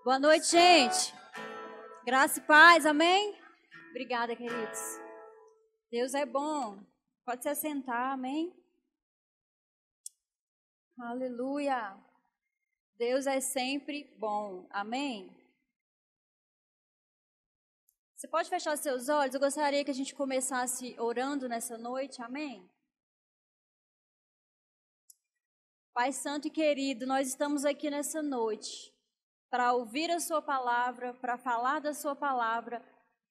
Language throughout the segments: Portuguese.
Boa noite, gente. Graça e paz, amém? Obrigada, queridos. Deus é bom. Pode se assentar, amém? Aleluia. Deus é sempre bom, amém? Você pode fechar seus olhos? Eu gostaria que a gente começasse orando nessa noite, amém? Pai Santo e querido, nós estamos aqui nessa noite para ouvir a sua palavra, para falar da sua palavra,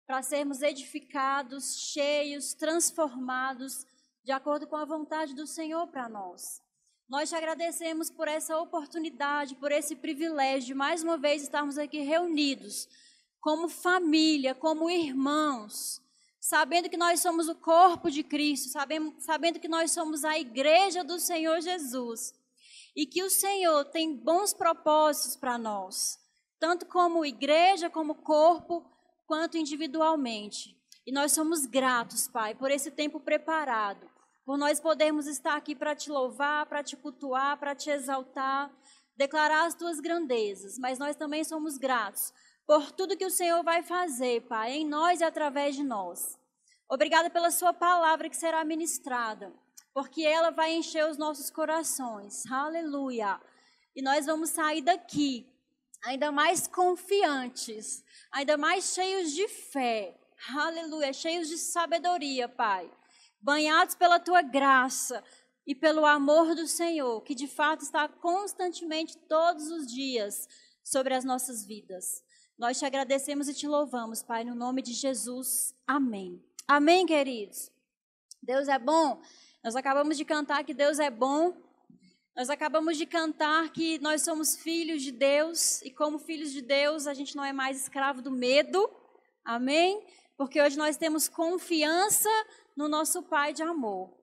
para sermos edificados, cheios, transformados, de acordo com a vontade do Senhor para nós. Nós te agradecemos por essa oportunidade, por esse privilégio de mais uma vez estarmos aqui reunidos, como família, como irmãos, sabendo que nós somos o corpo de Cristo, sabendo que nós somos a igreja do Senhor Jesus. E que o Senhor tem bons propósitos para nós, tanto como igreja, como corpo, quanto individualmente. E nós somos gratos, Pai, por esse tempo preparado, por nós podermos estar aqui para te louvar, para te cultuar, para te exaltar, declarar as tuas grandezas. Mas nós também somos gratos por tudo que o Senhor vai fazer, Pai, em nós e através de nós. Obrigada pela sua palavra que será ministrada, porque ela vai encher os nossos corações, aleluia, e nós vamos sair daqui ainda mais confiantes, ainda mais cheios de fé, aleluia, cheios de sabedoria, Pai, banhados pela Tua graça e pelo amor do Senhor, que de fato está constantemente todos os dias sobre as nossas vidas. Nós te agradecemos e te louvamos, Pai, no nome de Jesus, amém. Amém, queridos? Deus é bom. Nós acabamos de cantar que Deus é bom, nós acabamos de cantar que nós somos filhos de Deus, e como filhos de Deus a gente não é mais escravo do medo, amém? Porque hoje nós temos confiança no nosso Pai de amor.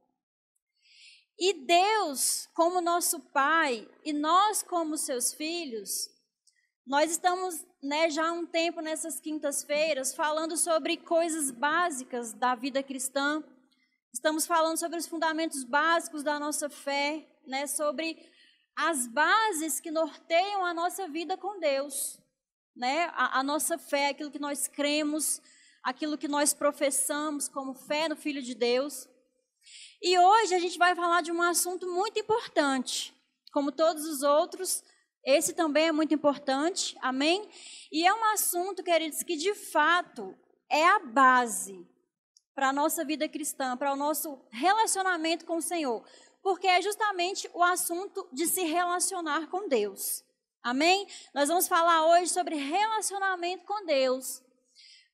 E Deus, como nosso Pai, e nós como seus filhos, nós estamos já há um tempo nessas quintas-feiras falando sobre coisas básicas da vida cristã. Estamos falando sobre os fundamentos básicos da nossa fé, sobre as bases que norteiam a nossa vida com Deus, a nossa fé, aquilo que nós cremos, aquilo que nós professamos como fé no Filho de Deus. E hoje a gente vai falar de um assunto muito importante, como todos os outros, esse também é muito importante, amém? E é um assunto, queridos, que de fato é a base para a nossa vida cristã, para o nosso relacionamento com o Senhor, porque é justamente o assunto de se relacionar com Deus, amém? Nós vamos falar hoje sobre relacionamento com Deus.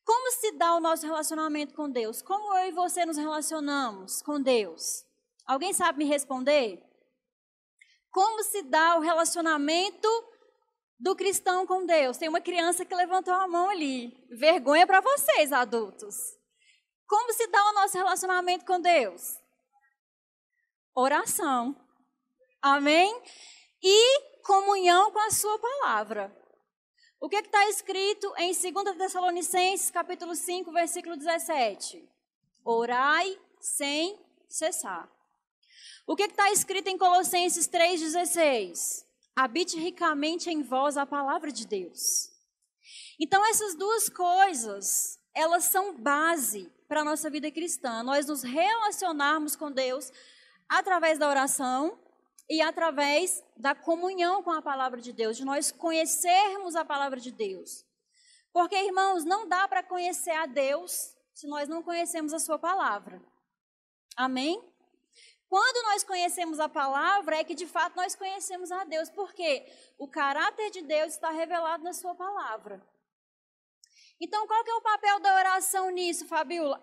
Como se dá o nosso relacionamento com Deus? Como eu e você nos relacionamos com Deus? Alguém sabe me responder? Como se dá o relacionamento do cristão com Deus? Tem uma criança que levantou a mão ali, vergonha para vocês, adultos. Como se dá o nosso relacionamento com Deus? Oração. Amém? E comunhão com a sua palavra. O que está escrito em 2 Tessalonicenses, capítulo 5, versículo 17? Orai sem cessar. O que está escrito em Colossenses 3,16? Habite ricamente em vós a palavra de Deus. Então, essas duas coisas, elas são base para a nossa vida cristã, nós nos relacionarmos com Deus através da oração e através da comunhão com a palavra de Deus, de nós conhecermos a palavra de Deus. Porque, irmãos, não dá para conhecer a Deus se nós não conhecemos a sua palavra. Amém? Quando nós conhecemos a palavra, é que de fato nós conhecemos a Deus, porque o caráter de Deus está revelado na sua palavra. Então, qual que é o papel da oração nisso, Fabiola?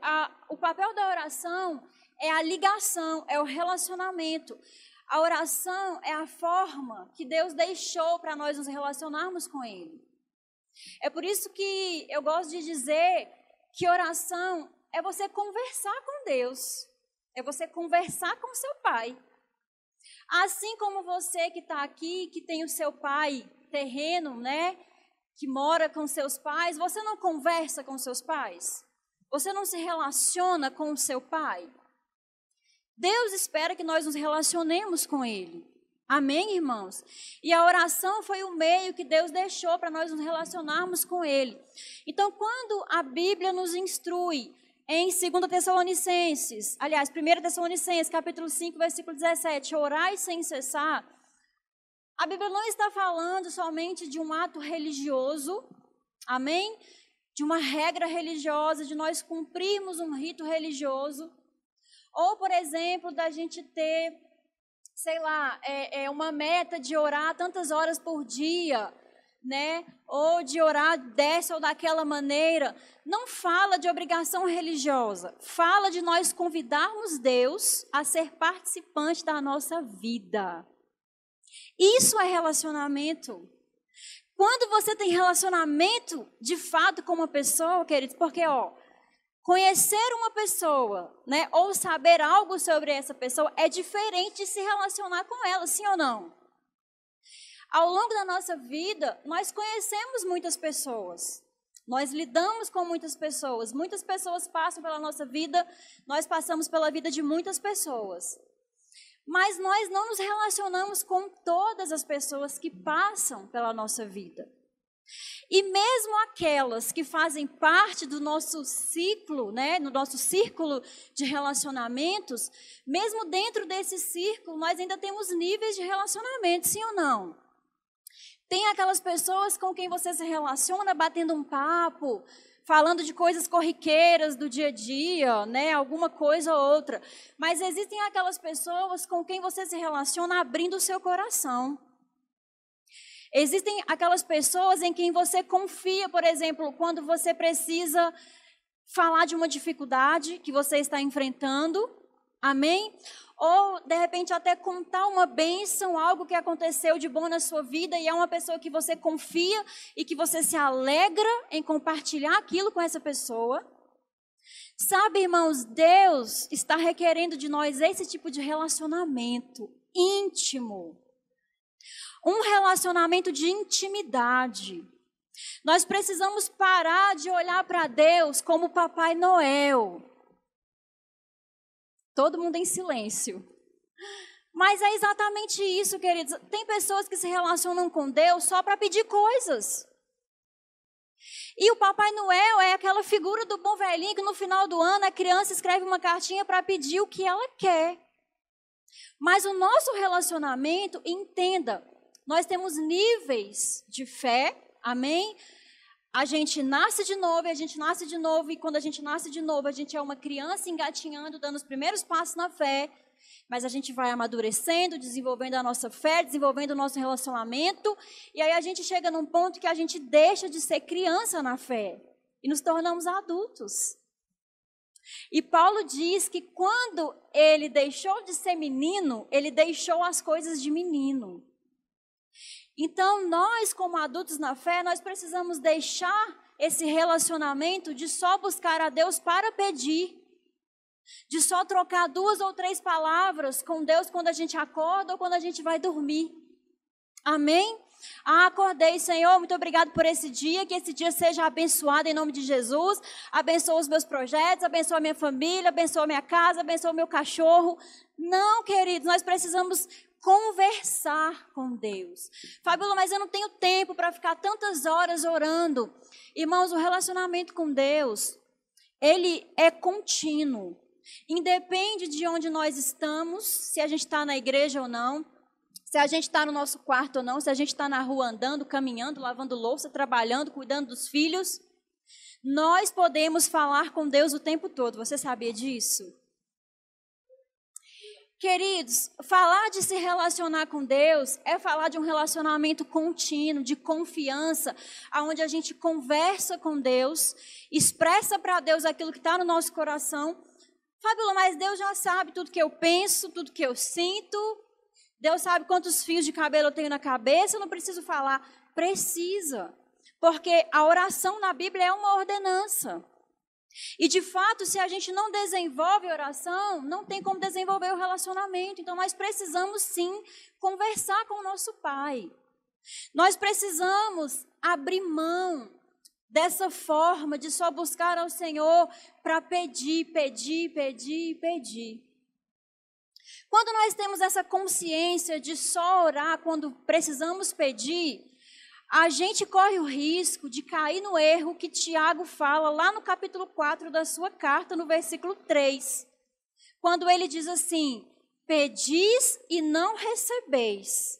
O papel da oração é a ligação, é o relacionamento. A oração é a forma que Deus deixou para nós nos relacionarmos com Ele. É por isso que eu gosto de dizer que oração é você conversar com Deus, é você conversar com seu Pai. Assim como você que está aqui, que tem o seu pai terreno, que mora com seus pais, você não conversa com seus pais? Você não se relaciona com o seu pai? Deus espera que nós nos relacionemos com Ele. Amém, irmãos? E a oração foi o meio que Deus deixou para nós nos relacionarmos com Ele. Então, quando a Bíblia nos instrui em 2 Tessalonicenses, aliás, 1 Tessalonicenses, capítulo 5, versículo 17, orai sem cessar, a Bíblia não está falando somente de um ato religioso, amém? De uma regra religiosa, de nós cumprirmos um rito religioso, ou, por exemplo, da gente ter, sei lá, uma meta de orar tantas horas por dia, né? Ou de orar dessa ou daquela maneira. Não fala de obrigação religiosa, fala de nós convidarmos Deus a ser participante da nossa vida. Isso é relacionamento. Quando você tem relacionamento de fato com uma pessoa, queridos, porque, conhecer uma pessoa, né, ou saber algo sobre essa pessoa é diferente de se relacionar com ela, sim ou não? Ao longo da nossa vida, nós conhecemos muitas pessoas, nós lidamos com muitas pessoas passam pela nossa vida, nós passamos pela vida de muitas pessoas. Mas nós não nos relacionamos com todas as pessoas que passam pela nossa vida. E mesmo aquelas que fazem parte do nosso ciclo, né, no nosso círculo de relacionamentos, mesmo dentro desse círculo, nós ainda temos níveis de relacionamento, sim ou não? Tem aquelas pessoas com quem você se relaciona batendo um papo, falando de coisas corriqueiras do dia a dia, né, alguma coisa ou outra. Mas existem aquelas pessoas com quem você se relaciona abrindo o seu coração. Existem aquelas pessoas em quem você confia, por exemplo, quando você precisa falar de uma dificuldade que você está enfrentando, amém? Ou, de repente, até contar uma bênção, algo que aconteceu de bom na sua vida e é uma pessoa que você confia e que você se alegra em compartilhar aquilo com essa pessoa. Sabe, irmãos, Deus está requerendo de nós esse tipo de relacionamento íntimo. Um relacionamento de intimidade. Nós precisamos parar de olhar para Deus como Papai Noel. Todo mundo em silêncio. Mas é exatamente isso, queridos. Tem pessoas que se relacionam com Deus só para pedir coisas. E o Papai Noel é aquela figura do bom velhinho que no final do ano a criança escreve uma cartinha para pedir o que ela quer. Mas o nosso relacionamento, entenda, nós temos níveis de fé, amém? A gente nasce de novo, e quando a gente nasce de novo, a gente é uma criança engatinhando, dando os primeiros passos na fé, mas a gente vai amadurecendo, desenvolvendo a nossa fé, desenvolvendo o nosso relacionamento, e aí a gente chega num ponto que a gente deixa de ser criança na fé, e nos tornamos adultos. E Paulo diz que quando ele deixou de ser menino, ele deixou as coisas de menino. Então, nós, como adultos na fé, nós precisamos deixar esse relacionamento de só buscar a Deus para pedir, de só trocar 2 ou 3 palavras com Deus quando a gente acorda ou quando a gente vai dormir. Amém? Acordei, Senhor, muito obrigado por esse dia, que esse dia seja abençoado em nome de Jesus, abençoa os meus projetos, abençoa a minha família, abençoa a minha casa, abençoa o meu cachorro. Não, queridos, nós precisamos conversar com Deus. Fabíola, mas eu não tenho tempo para ficar tantas horas orando. Irmãos, o relacionamento com Deus, ele é contínuo. Independe de onde nós estamos, se a gente está na igreja ou não, se a gente está no nosso quarto ou não, se a gente está na rua andando, caminhando, lavando louça, trabalhando, cuidando dos filhos, nós podemos falar com Deus o tempo todo. Você sabia disso? Queridos, falar de se relacionar com Deus é falar de um relacionamento contínuo, de confiança, onde a gente conversa com Deus, expressa para Deus aquilo que está no nosso coração. Fabíola, mas Deus já sabe tudo que eu penso, tudo que eu sinto. Deus sabe quantos fios de cabelo eu tenho na cabeça, eu não preciso falar. Precisa, porque a oração na Bíblia é uma ordenança. E, de fato, se a gente não desenvolve a oração, não tem como desenvolver o relacionamento. Então, nós precisamos, sim, conversar com o nosso Pai. Nós precisamos abrir mão dessa forma de só buscar ao Senhor para pedir, pedir, pedir, pedir. Quando nós temos essa consciência de só orar quando precisamos pedir, a gente corre o risco de cair no erro que Tiago fala lá no capítulo 4 da sua carta, no versículo 3. Quando ele diz assim: pedis e não recebeis,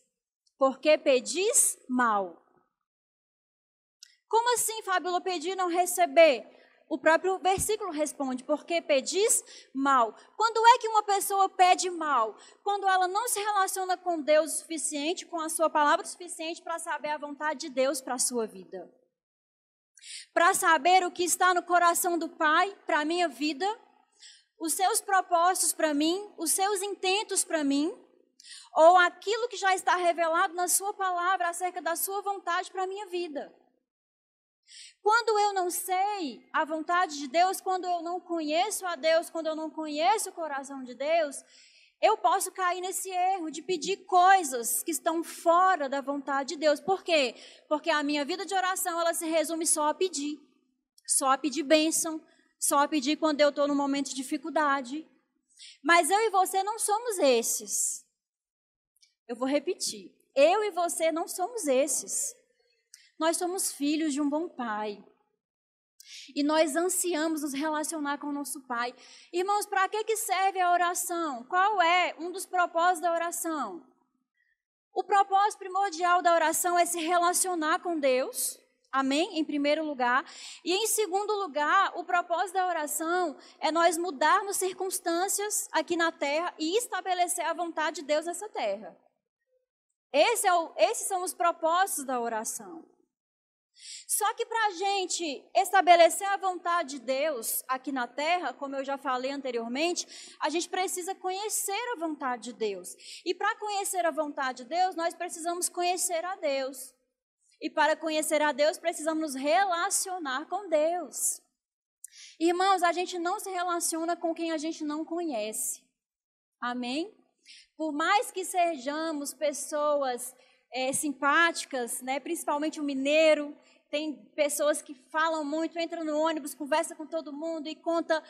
porque pedis mal. Como assim, Fábiola, pedir e não receber? O próprio versículo responde: porque pedis mal. Quando é que uma pessoa pede mal? Quando ela não se relaciona com Deus o suficiente, com a sua palavra o suficiente para saber a vontade de Deus para a sua vida. Para saber o que está no coração do Pai para a minha vida, os seus propósitos para mim, os seus intentos para mim, ou aquilo que já está revelado na sua palavra acerca da sua vontade para a minha vida. Quando eu não sei a vontade de Deus, quando eu não conheço a Deus, quando eu não conheço o coração de Deus, eu posso cair nesse erro de pedir coisas que estão fora da vontade de Deus. Por quê? Porque a minha vida de oração, ela se resume só a pedir bênção, só a pedir quando eu estou num momento de dificuldade. Mas eu e você não somos esses. Eu vou repetir. Eu e você não somos esses. Nós somos filhos de um bom Pai. E nós ansiamos nos relacionar com o nosso Pai. Irmãos, para que serve a oração? Qual é um dos propósitos da oração? O propósito primordial da oração é se relacionar com Deus. Amém? Em primeiro lugar. E em segundo lugar, o propósito da oração é nós mudarmos circunstâncias aqui na terra e estabelecer a vontade de Deus nessa terra. Esses são os propósitos da oração. Só que para a gente estabelecer a vontade de Deus aqui na terra, como eu já falei anteriormente, a gente precisa conhecer a vontade de Deus. E para conhecer a vontade de Deus, nós precisamos conhecer a Deus. E para conhecer a Deus, precisamos nos relacionar com Deus. Irmãos, a gente não se relaciona com quem a gente não conhece. Amém? Por mais que sejamos pessoas simpáticas, né, principalmente o mineiro, tem pessoas que falam muito, entram no ônibus, conversa com todo mundo e conta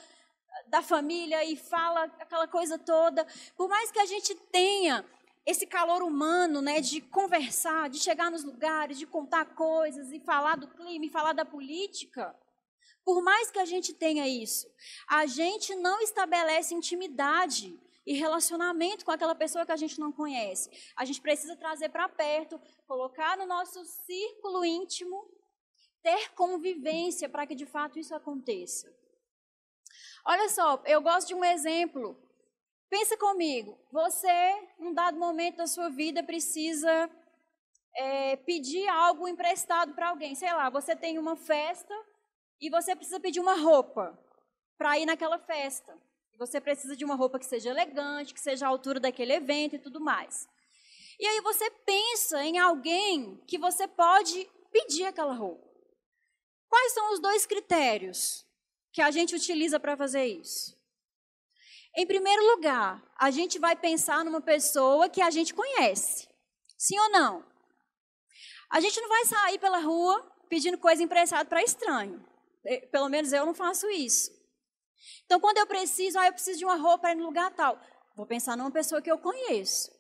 da família e fala aquela coisa toda. Por mais que a gente tenha esse calor humano, né, de conversar, de chegar nos lugares, de contar coisas e falar do clima e falar da política, por mais que a gente tenha isso, a gente não estabelece intimidade e relacionamento com aquela pessoa que a gente não conhece. A gente precisa trazer para perto, colocar no nosso círculo íntimo, ter convivência para que de fato isso aconteça. Olha só, eu gosto de um exemplo. Pensa comigo, você, num dado momento da sua vida, precisa pedir algo emprestado para alguém. Sei lá, você tem uma festa e você precisa pedir uma roupa para ir naquela festa. Você precisa de uma roupa que seja elegante, que seja à altura daquele evento e tudo mais. E aí você pensa em alguém que você pode pedir aquela roupa. Quais são os 2 critérios que a gente utiliza para fazer isso? Em primeiro lugar, a gente vai pensar numa pessoa que a gente conhece. Sim ou não? A gente não vai sair pela rua pedindo coisa emprestada para estranho. Pelo menos eu não faço isso. Então, quando eu preciso de uma roupa para ir no lugar tal, vou pensar numa pessoa que eu conheço.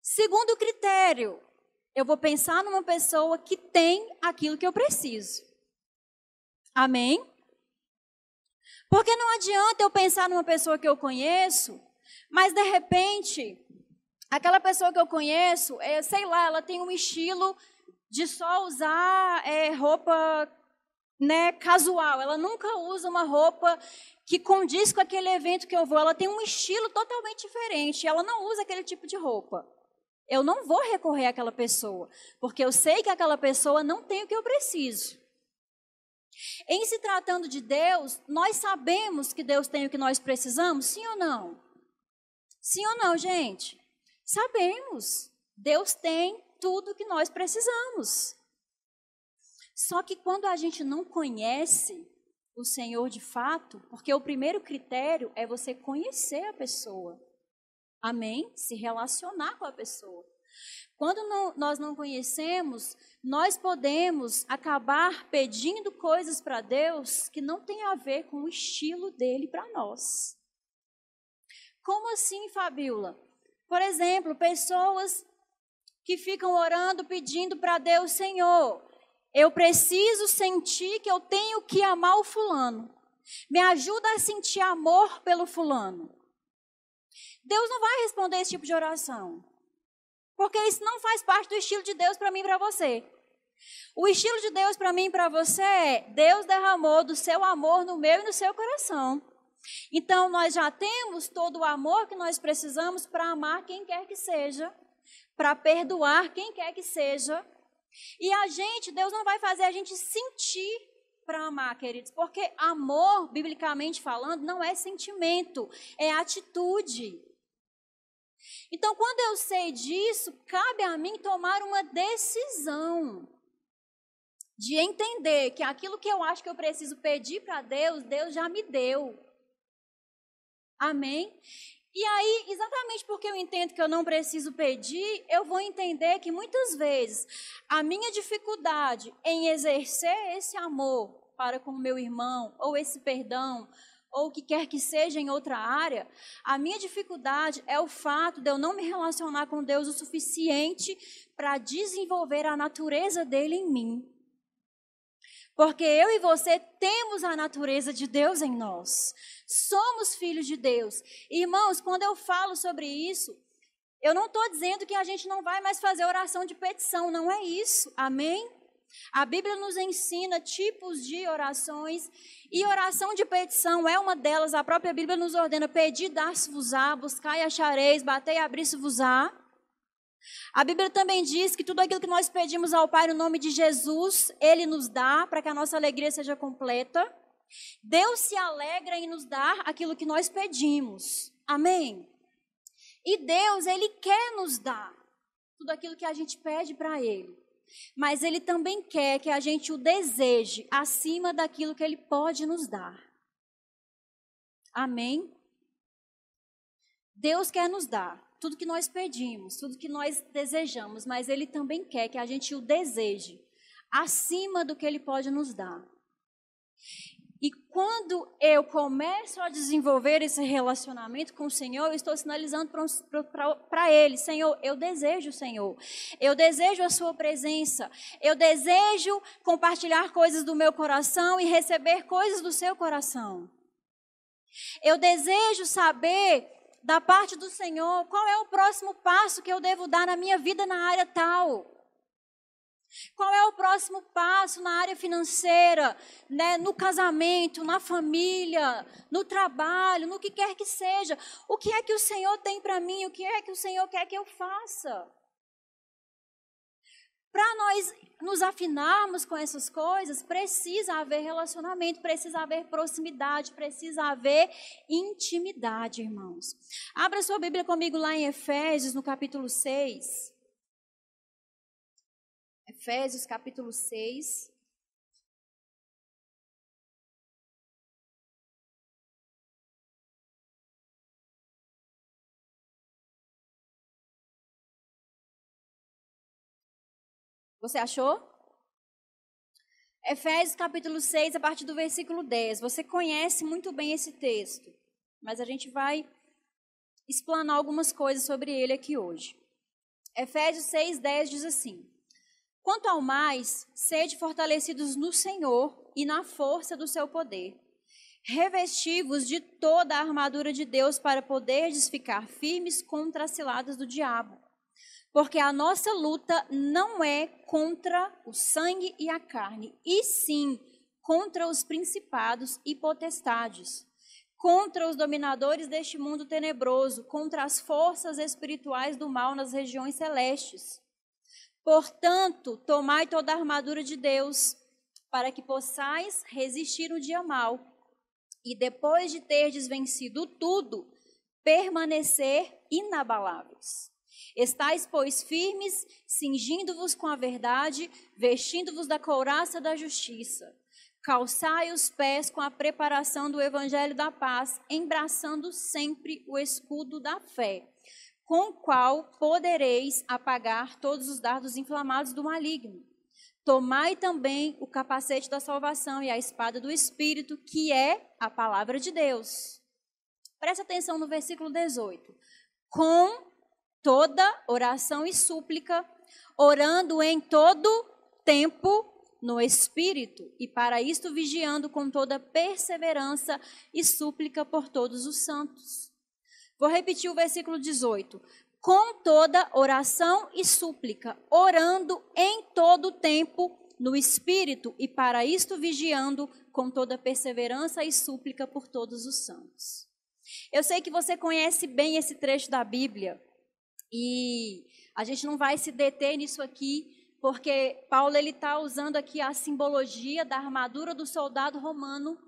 Segundo critério, eu vou pensar numa pessoa que tem aquilo que eu preciso. Amém? Porque não adianta eu pensar numa pessoa que eu conheço, mas de repente, aquela pessoa que eu conheço, sei lá, ela tem um estilo de só usar roupa, né, casual. Ela nunca usa uma roupa que condiz com aquele evento que eu vou. Ela tem um estilo totalmente diferente. Ela não usa aquele tipo de roupa. Eu não vou recorrer àquela pessoa, porque eu sei que aquela pessoa não tem o que eu preciso. Em se tratando de Deus, nós sabemos que Deus tem o que nós precisamos? Sim ou não? Sim ou não, gente? Sabemos. Deus tem tudo o que nós precisamos. Só que quando a gente não conhece o Senhor de fato, porque o primeiro critério é você conhecer a pessoa. Amém? Se relacionar com a pessoa. Quando nós não conhecemos, nós podemos acabar pedindo coisas para Deus que não tem a ver com o estilo dele para nós. Como assim, Fabíola? Por exemplo, pessoas que ficam orando, pedindo para Deus, Senhor, eu preciso sentir que eu tenho que amar o fulano. Me ajuda a sentir amor pelo fulano. Deus não vai responder esse tipo de oração. Porque isso não faz parte do estilo de Deus para mim e para você. O estilo de Deus para mim e para você é: Deus derramou do seu amor no meu e no seu coração. Então, nós já temos todo o amor que nós precisamos para amar quem quer que seja, para perdoar quem quer que seja. E Deus não vai fazer a gente sentir para amar, queridos, porque amor, biblicamente falando, não é sentimento, é atitude. Então, quando eu sei disso, cabe a mim tomar uma decisão de entender que aquilo que eu acho que eu preciso pedir para Deus, Deus já me deu. Amém? E aí, exatamente porque eu entendo que eu não preciso pedir, eu vou entender que muitas vezes a minha dificuldade em exercer esse amor para com o meu irmão, ou esse perdão, ou o que quer que seja em outra área, a minha dificuldade é o fato de eu não me relacionar com Deus o suficiente para desenvolver a natureza dele em mim. Porque eu e você temos a natureza de Deus em nós. Somos filhos de Deus. Irmãos, quando eu falo sobre isso, eu não estou dizendo que a gente não vai mais fazer oração de petição, não é isso. Amém? A Bíblia nos ensina tipos de orações, e oração de petição é uma delas. A própria Bíblia nos ordena: pedir, dar-se-vos-á, buscar e achareis, bater e abrir-se-vos-á. A Bíblia também diz que tudo aquilo que nós pedimos ao Pai no nome de Jesus, Ele nos dá, para que a nossa alegria seja completa. Deus se alegra em nos dar aquilo que nós pedimos. Amém? E Deus, Ele quer nos dar tudo aquilo que a gente pede para Ele. Mas Ele também quer que a gente o deseje acima daquilo que Ele pode nos dar. Amém? Deus quer nos dar tudo que nós pedimos, tudo que nós desejamos, mas Ele também quer que a gente o deseje acima do que Ele pode nos dar. E quando eu começo a desenvolver esse relacionamento com o Senhor, eu estou sinalizando para Ele: Senhor, eu desejo o Senhor, eu desejo a Sua presença, eu desejo compartilhar coisas do meu coração e receber coisas do seu coração. Eu desejo saber da parte do Senhor qual é o próximo passo que eu devo dar na minha vida na área tal. Qual é o próximo passo na área financeira, né, no casamento, na família, no trabalho, no que quer que seja. O que é que o Senhor tem para mim? O que é que o Senhor quer que eu faça? Para nós nos afinarmos com essas coisas, precisa haver relacionamento, precisa haver proximidade, precisa haver intimidade, irmãos. Abra sua Bíblia comigo lá em Efésios, no capítulo 6. Efésios, capítulo 6. Você achou? Efésios, capítulo 6, a partir do versículo 10. Você conhece muito bem esse texto, mas a gente vai explanar algumas coisas sobre ele aqui hoje. Efésios 6, 10 diz assim: quanto ao mais, sede fortalecidos no Senhor e na força do seu poder. Revesti-vos de toda a armadura de Deus para poderdes ficar firmes contra as ciladas do diabo. Porque a nossa luta não é contra o sangue e a carne, e sim contra os principados e potestades, contra os dominadores deste mundo tenebroso, contra as forças espirituais do mal nas regiões celestes. Portanto, tomai toda a armadura de Deus, para que possais resistir no dia mau, e depois de terdes vencido tudo, permanecer inabaláveis. Estais, pois, firmes, cingindo-vos com a verdade, vestindo-vos da couraça da justiça. Calçai os pés com a preparação do evangelho da paz, embraçando sempre o escudo da fé, com o qual podereis apagar todos os dardos inflamados do maligno. Tomai também o capacete da salvação e a espada do Espírito, que é a palavra de Deus. Preste atenção no versículo 18. Com toda oração e súplica, orando em todo tempo no Espírito, e para isto vigiando com toda perseverança e súplica por todos os santos. Vou repetir o versículo 18. Com toda oração e súplica, orando em todo tempo no Espírito, e para isto vigiando com toda perseverança e súplica por todos os santos. Eu sei que você conhece bem esse trecho da Bíblia, e a gente não vai se deter nisso aqui, porque Paulo está usando aqui a simbologia da armadura do soldado romano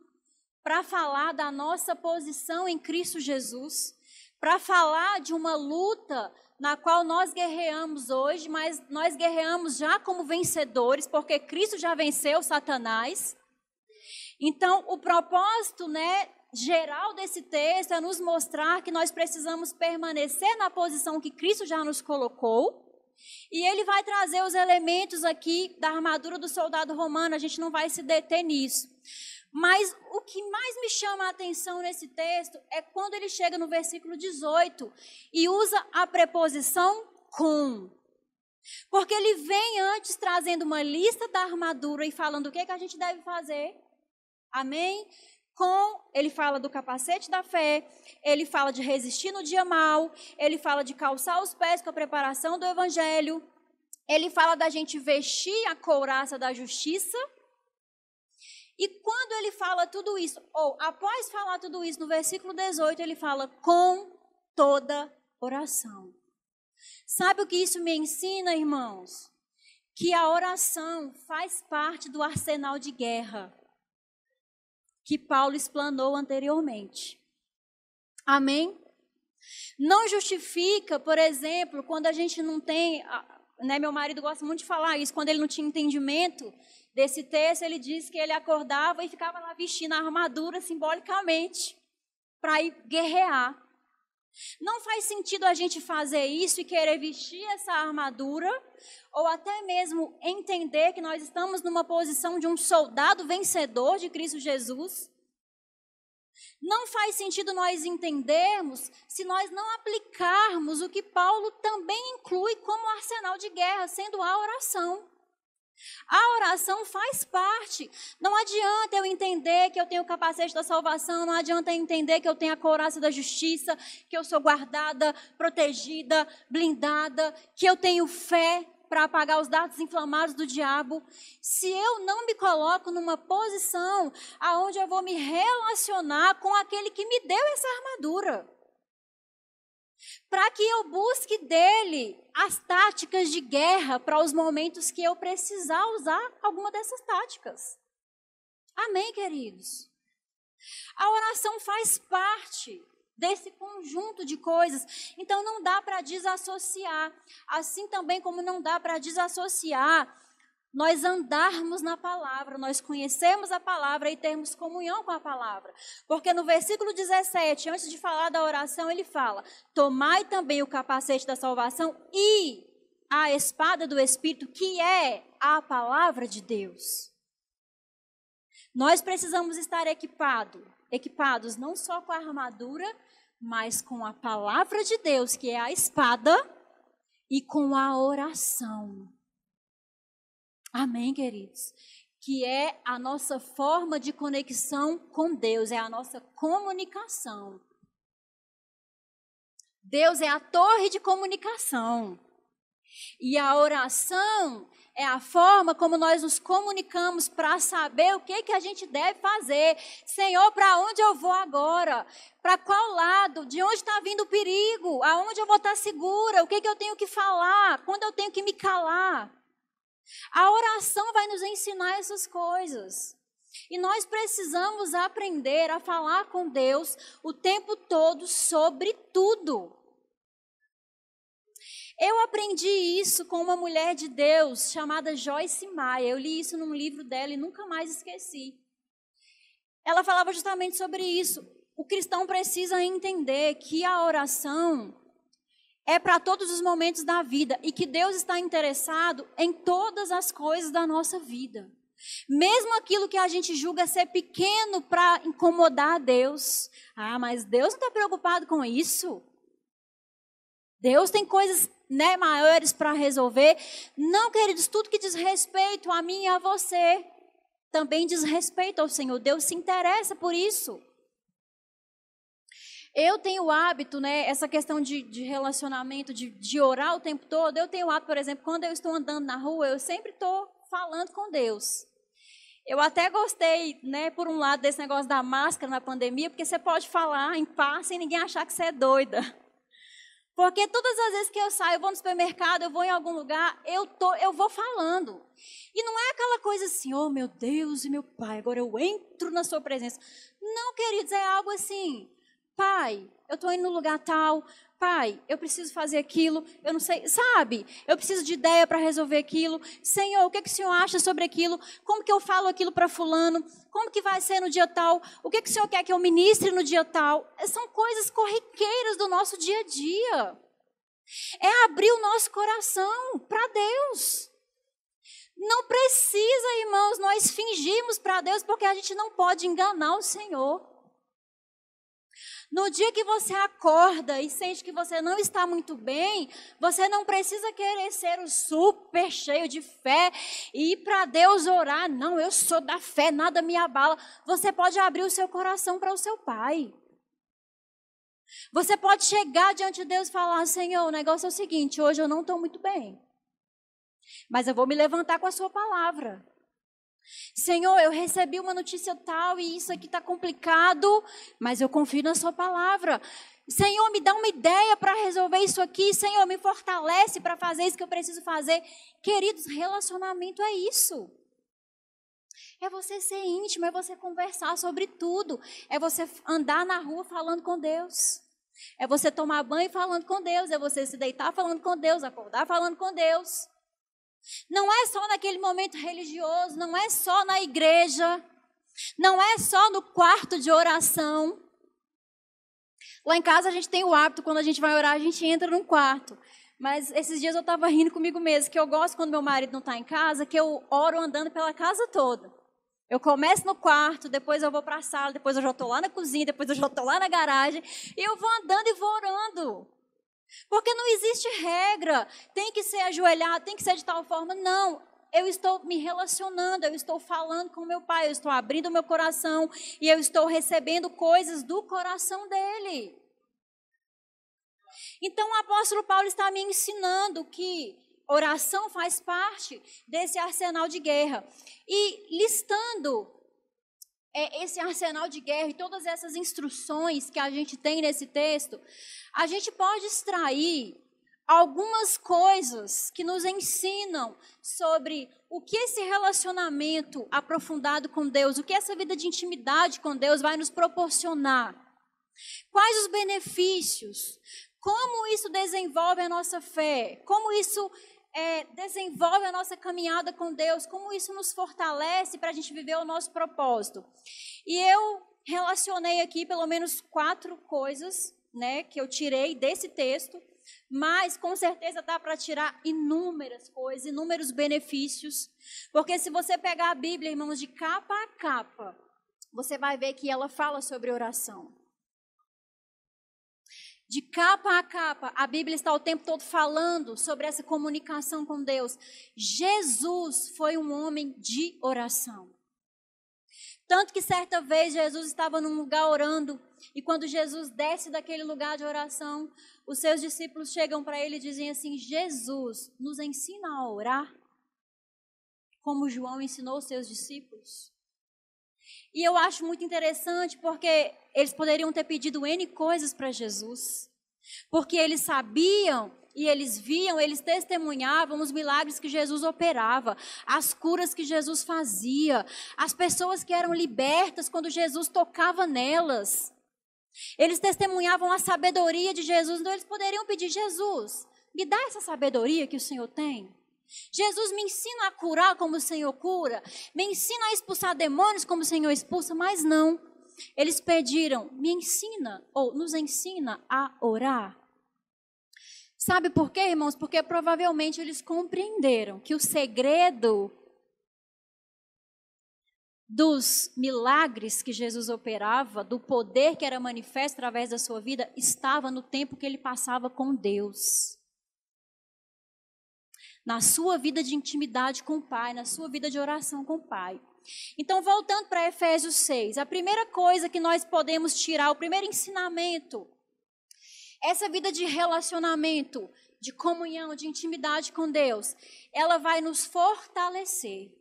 para falar da nossa posição em Cristo Jesus, para falar de uma luta na qual nós guerreamos hoje, mas nós guerreamos já como vencedores, porque Cristo já venceu Satanás. Então, o propósito, geral desse texto é nos mostrar que nós precisamos permanecer na posição que Cristo já nos colocou. E ele vai trazer os elementos aqui da armadura do soldado romano, a gente não vai se deter nisso. Mas o que mais me chama a atenção nesse texto é quando ele chega no versículo 18 e usa a preposição com. Porque ele vem antes trazendo uma lista da armadura e falando o que a gente deve fazer. Amém? Ele fala do capacete da fé, ele fala de resistir no dia mau, ele fala de calçar os pés com a preparação do evangelho, ele fala da gente vestir a couraça da justiça. E quando ele fala tudo isso, ou após falar tudo isso, no versículo 18, ele fala com toda oração. Sabe o que isso me ensina, irmãos? Que a oração faz parte do arsenal de guerra que Paulo explanou anteriormente. Amém? Não justifica, por exemplo, quando a gente não tem, meu marido gosta muito de falar isso, quando ele não tinha entendimento desse texto, ele diz que ele acordava e ficava lá vestindo a armadura simbolicamente para ir guerrear. Não faz sentido a gente fazer isso e querer vestir essa armadura, ou até mesmo entender que nós estamos numa posição de um soldado vencedor de Cristo Jesus. Não faz sentido nós entendermos se nós não aplicarmos o que Paulo também inclui como arsenal de guerra, sendo a oração. A oração faz parte. Não adianta eu entender que eu tenho o capacete da salvação, não adianta eu entender que eu tenho a couraça da justiça, que eu sou guardada, protegida, blindada, que eu tenho fé para apagar os dardos inflamados do diabo, se eu não me coloco numa posição aonde eu vou me relacionar com aquele que me deu essa armadura, para que eu busque dele as táticas de guerra para os momentos que eu precisar usar alguma dessas táticas. Amém, queridos? A oração faz parte desse conjunto de coisas, então não dá para desassociar, assim também como não dá para desassociar nós andarmos na palavra, nós conhecemos a palavra e termos comunhão com a palavra. Porque no versículo 17, antes de falar da oração, ele fala: tomai também o capacete da salvação e a espada do Espírito, que é a palavra de Deus. Nós precisamos estar equipados não só com a armadura, mas com a palavra de Deus, que é a espada, e com a oração. Amém, queridos? Que é a nossa forma de conexão com Deus, é a nossa comunicação. Deus é a torre de comunicação. E a oração é a forma como nós nos comunicamos para saber o que a gente deve fazer. Senhor, para onde eu vou agora? Para qual lado? De onde está vindo o perigo? Aonde eu vou estar segura? O que eu tenho que falar? Quando eu tenho que me calar? A oração vai nos ensinar essas coisas. E nós precisamos aprender a falar com Deus o tempo todo sobre tudo. Eu aprendi isso com uma mulher de Deus chamada Joyce Meyer. Eu li isso num livro dela e nunca mais esqueci. Ela falava justamente sobre isso. O cristão precisa entender que a oração é para todos os momentos da vida e que Deus está interessado em todas as coisas da nossa vida. Mesmo aquilo que a gente julga ser pequeno para incomodar a Deus. Ah, mas Deus não está preocupado com isso. Deus tem coisas, né, maiores para resolver. Não, queridos, tudo que diz respeito a mim e a você, também diz respeito ao Senhor. Deus se interessa por isso. Eu tenho o hábito, né, essa questão de relacionamento, de orar o tempo todo. Eu tenho o hábito, por exemplo, quando eu estou andando na rua, eu sempre estou falando com Deus. Eu até gostei, né, por um lado, desse negócio da máscara na pandemia, porque você pode falar em paz sem ninguém achar que você é doida. Porque todas as vezes que eu saio, eu vou no supermercado, eu vou em algum lugar, eu vou falando. E não é aquela coisa assim, oh meu Deus e meu Pai, agora eu entro na sua presença. Não, queridos, é algo assim, Pai, eu estou indo no lugar tal, Pai, eu preciso fazer aquilo, eu não sei, sabe? Eu preciso de ideia para resolver aquilo. Senhor, o que o Senhor acha sobre aquilo? Como que eu falo aquilo para fulano? Como que vai ser no dia tal? O que o Senhor quer que eu ministre no dia tal? São coisas corriqueiras do nosso dia a dia. É abrir o nosso coração para Deus. Não precisa, irmãos, nós fingirmos para Deus, porque a gente não pode enganar o Senhor. No dia que você acorda e sente que você não está muito bem, você não precisa querer ser o super cheio de fé e ir para Deus orar. Não, eu sou da fé, nada me abala. Você pode abrir o seu coração para o seu Pai. Você pode chegar diante de Deus e falar, Senhor, o negócio é o seguinte, hoje eu não estou muito bem, mas eu vou me levantar com a sua palavra. Senhor, eu recebi uma notícia tal e isso aqui está complicado, mas eu confio na sua palavra. Senhor, me dá uma ideia para resolver isso aqui. Senhor, me fortalece para fazer isso que eu preciso fazer. Queridos, relacionamento é isso. É você ser íntimo, é você conversar sobre tudo. É você andar na rua falando com Deus. É você tomar banho falando com Deus. É você se deitar falando com Deus, acordar falando com Deus. Não é só naquele momento religioso, não é só na igreja, não é só no quarto de oração. Lá em casa a gente tem o hábito, quando a gente vai orar, a gente entra num quarto. Mas esses dias eu estava rindo comigo mesmo, que eu gosto quando meu marido não está em casa, que eu oro andando pela casa toda. Eu começo no quarto, depois eu vou para a sala, depois eu já estou lá na cozinha, depois eu já estou lá na garagem, e eu vou andando e vou orando. Porque não existe regra, tem que ser ajoelhado, tem que ser de tal forma. Não, eu estou me relacionando, eu estou falando com meu Pai, eu estou abrindo o meu coração e eu estou recebendo coisas do coração dele. Então o apóstolo Paulo está me ensinando que oração faz parte desse arsenal de guerra. E listando esse arsenal de guerra e todas essas instruções que a gente tem nesse texto, a gente pode extrair algumas coisas que nos ensinam sobre o que esse relacionamento aprofundado com Deus, o que essa vida de intimidade com Deus vai nos proporcionar. Quais os benefícios? Como isso desenvolve a nossa fé? Como isso desenvolve a nossa caminhada com Deus? Como isso nos fortalece para a gente viver o nosso propósito? E eu relacionei aqui pelo menos 4 coisas, né, que eu tirei desse texto, mas com certeza dá para tirar inúmeras coisas, inúmeros benefícios, porque se você pegar a Bíblia, irmãos, de capa a capa, você vai ver que ela fala sobre oração. De capa a capa, a Bíblia está o tempo todo falando sobre essa comunicação com Deus. Jesus foi um homem de oração. Tanto que certa vez Jesus estava num lugar orando, e quando Jesus desce daquele lugar de oração, os seus discípulos chegam para ele e dizem assim, Jesus, nos ensina a orar, como João ensinou os seus discípulos. E eu acho muito interessante porque eles poderiam ter pedido N coisas para Jesus, porque eles sabiam e eles viam, eles testemunhavam os milagres que Jesus operava, as curas que Jesus fazia, as pessoas que eram libertas quando Jesus tocava nelas. Eles testemunhavam a sabedoria de Jesus, então eles poderiam pedir, Jesus, me dá essa sabedoria que o Senhor tem. Jesus, me ensina a curar como o Senhor cura, me ensina a expulsar demônios como o Senhor expulsa, mas não. Eles pediram, me ensina, ou nos ensina a orar. Sabe por quê, irmãos? Porque provavelmente eles compreenderam que o segredo dos milagres que Jesus operava, do poder que era manifesto através da sua vida, estava no tempo que ele passava com Deus. Na sua vida de intimidade com o Pai, na sua vida de oração com o Pai. Então, voltando para Efésios 6, a primeira coisa que nós podemos tirar, o primeiro ensinamento, essa vida de relacionamento, de comunhão, de intimidade com Deus, ela vai nos fortalecer.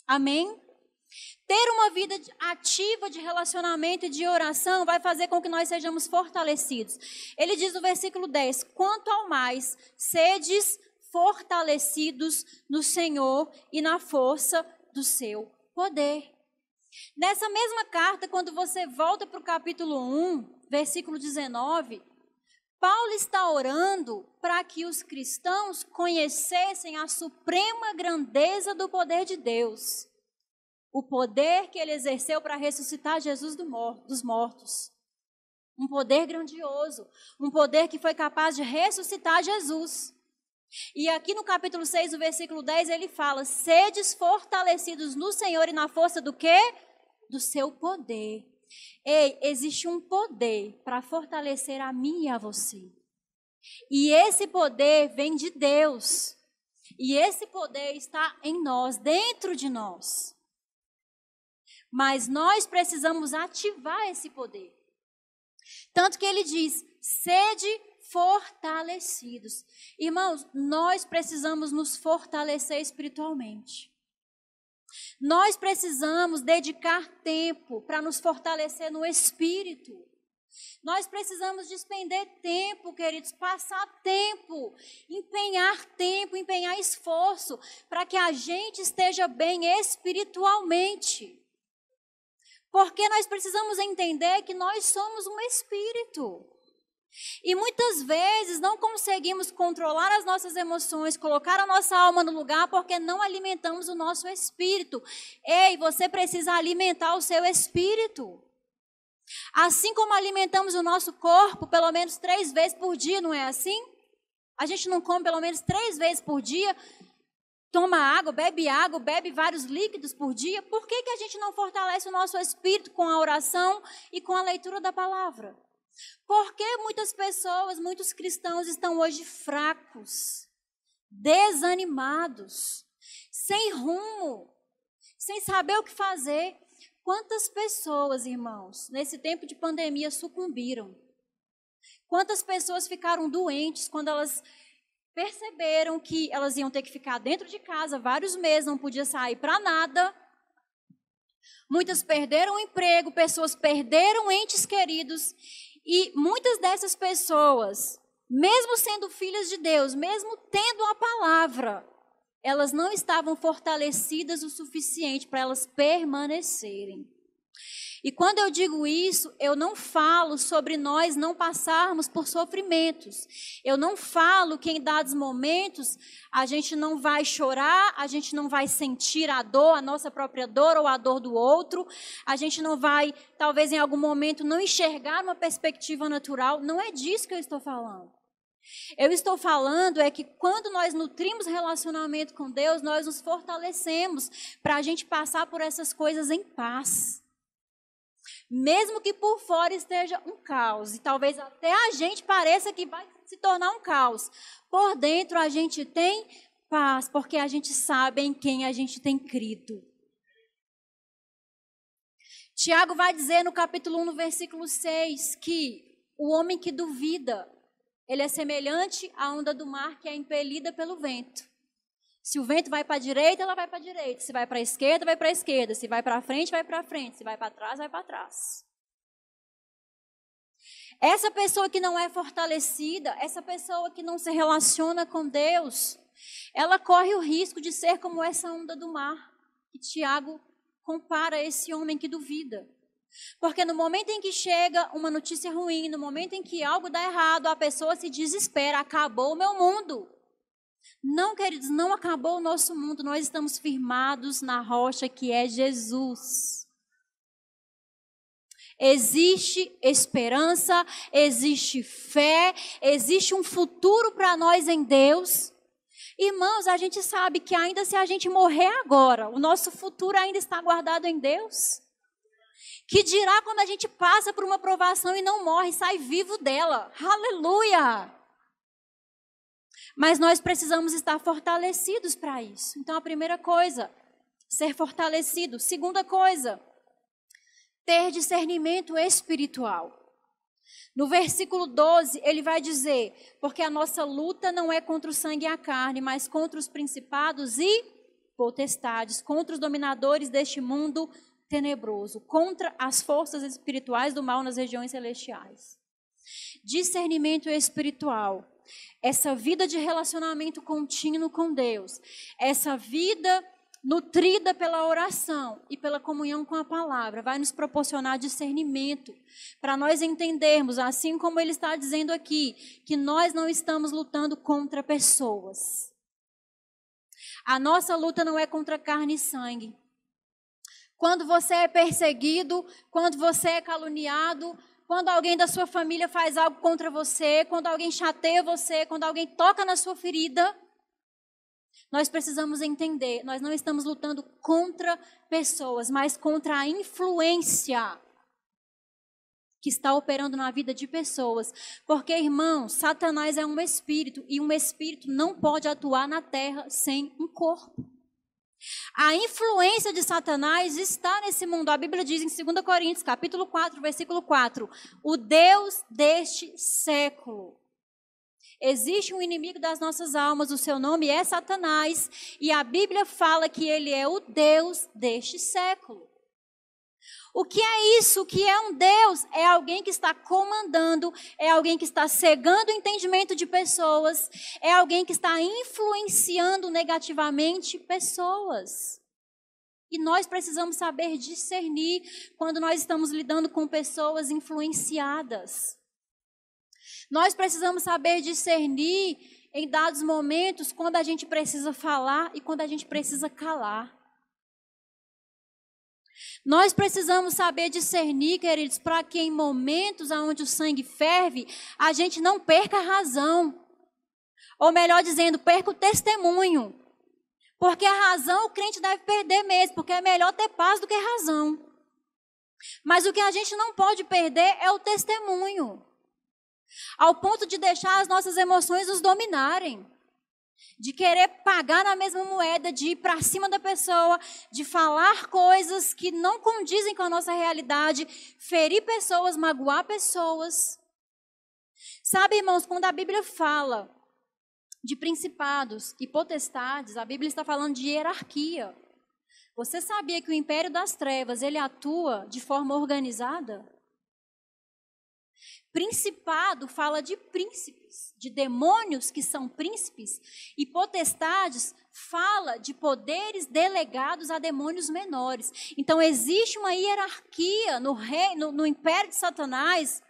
Amém? Ter uma vida ativa de relacionamento e de oração vai fazer com que nós sejamos fortalecidos. Ele diz no versículo 10, quanto ao mais, sedes fortalecidos no Senhor e na força do seu poder. Nessa mesma carta, quando você volta para o capítulo 1, versículo 19, Paulo está orando para que os cristãos conhecessem a suprema grandeza do poder de Deus. O poder que ele exerceu para ressuscitar Jesus dos mortos. Um poder grandioso. Um poder que foi capaz de ressuscitar Jesus. E aqui no capítulo 6, no versículo 10, ele fala, sedes fortalecidos no Senhor e na força do quê? Do seu poder. Ei, existe um poder para fortalecer a mim e a você. E esse poder vem de Deus. E esse poder está em nós, dentro de nós. Mas nós precisamos ativar esse poder. Tanto que ele diz, sede fortalecidos. Irmãos, nós precisamos nos fortalecer espiritualmente. Nós precisamos dedicar tempo para nos fortalecer no espírito. Nós precisamos despender tempo, queridos, passar tempo, empenhar esforço para que a gente esteja bem espiritualmente. Porque nós precisamos entender que nós somos um espírito. E muitas vezes não conseguimos controlar as nossas emoções, colocar a nossa alma no lugar porque não alimentamos o nosso espírito. Ei, você precisa alimentar o seu espírito. Assim como alimentamos o nosso corpo pelo menos 3 vezes por dia, não é assim? A gente não come pelo menos 3 vezes por dia, toma água, bebe vários líquidos por dia. Por que a gente não fortalece o nosso espírito com a oração e com a leitura da palavra? Porque muitas pessoas, muitos cristãos estão hoje fracos, desanimados, sem rumo, sem saber o que fazer. Quantas pessoas, irmãos, nesse tempo de pandemia sucumbiram? Quantas pessoas ficaram doentes quando elas perceberam que elas iam ter que ficar dentro de casa vários meses, não podia sair para nada? Muitas perderam o emprego, pessoas perderam entes queridos. E muitas dessas pessoas, mesmo sendo filhas de Deus, mesmo tendo a palavra, elas não estavam fortalecidas o suficiente para elas permanecerem. E quando eu digo isso, eu não falo sobre nós não passarmos por sofrimentos. Eu não falo que em dados momentos a gente não vai chorar, a gente não vai sentir a dor, a nossa própria dor ou a dor do outro. A gente não vai, talvez em algum momento, não enxergar uma perspectiva natural. Não é disso que eu estou falando. Eu estou falando é que quando nós nutrimos relacionamento com Deus, nós nos fortalecemos para a gente passar por essas coisas em paz. Mesmo que por fora esteja um caos, e talvez até a gente pareça que vai se tornar um caos, por dentro a gente tem paz, porque a gente sabe em quem a gente tem crido. Tiago vai dizer no capítulo 1, no versículo 6, que o homem que duvida, ele é semelhante à onda do mar que é impelida pelo vento. Se o vento vai para a direita, ela vai para a direita. Se vai para a esquerda, vai para a esquerda. Se vai para a frente, vai para a frente. Se vai para trás, vai para trás. Essa pessoa que não é fortalecida, essa pessoa que não se relaciona com Deus, ela corre o risco de ser como essa onda do mar, que Tiago compara esse homem que duvida. Porque no momento em que chega uma notícia ruim, no momento em que algo dá errado, a pessoa se desespera, acabou o meu mundo. Não, queridos, não acabou o nosso mundo, nós estamos firmados na rocha que é Jesus. Existe esperança, existe fé, existe um futuro para nós em Deus. Irmãos, a gente sabe que ainda se a gente morrer agora, o nosso futuro ainda está guardado em Deus. Que dirá quando a gente passa por uma provação e não morre, sai vivo dela. Aleluia! Mas nós precisamos estar fortalecidos para isso. Então, a primeira coisa, ser fortalecido. Segunda coisa, ter discernimento espiritual. No versículo 12, ele vai dizer, porque a nossa luta não é contra o sangue e a carne, mas contra os principados e potestades, contra os dominadores deste mundo tenebroso, contra as forças espirituais do mal nas regiões celestiais. Discernimento espiritual, essa vida de relacionamento contínuo com Deus, essa vida nutrida pela oração e pela comunhão com a palavra, vai nos proporcionar discernimento, para nós entendermos, assim como ele está dizendo aqui, que nós não estamos lutando contra pessoas. A nossa luta não é contra carne e sangue. Quando você é perseguido, quando você é caluniado, quando alguém da sua família faz algo contra você, quando alguém chateia você, quando alguém toca na sua ferida, nós precisamos entender, nós não estamos lutando contra pessoas, mas contra a influência que está operando na vida de pessoas. Porque, irmãos, Satanás é um espírito, e um espírito não pode atuar na terra sem um corpo. A influência de Satanás está nesse mundo. A Bíblia diz em 2 Coríntios, capítulo 4, versículo 4, o Deus deste século. Existe um inimigo das nossas almas, o seu nome é Satanás, e a Bíblia fala que ele é o Deus deste século. O que é isso? O que é um Deus? É alguém que está comandando, é alguém que está cegando o entendimento de pessoas, é alguém que está influenciando negativamente pessoas. E nós precisamos saber discernir quando nós estamos lidando com pessoas influenciadas. Nós precisamos saber discernir em dados momentos quando a gente precisa falar e quando a gente precisa calar. Nós precisamos saber discernir, queridos, para que em momentos onde o sangue ferve, a gente não perca a razão. Ou melhor dizendo, perca o testemunho. Porque a razão o crente deve perder mesmo, porque é melhor ter paz do que razão. Mas o que a gente não pode perder é o testemunho. Ao ponto de deixar as nossas emoções nos dominarem. De querer pagar na mesma moeda, de ir para cima da pessoa, de falar coisas que não condizem com a nossa realidade, ferir pessoas, magoar pessoas. Sabe, irmãos, quando a Bíblia fala de principados e potestades, a Bíblia está falando de hierarquia. Você sabia que o império das trevas, ele atua de forma organizada? Principado fala de príncipes, de demônios que são príncipes, e potestades fala de poderes delegados a demônios menores. Então existe uma hierarquia no império de Satanás,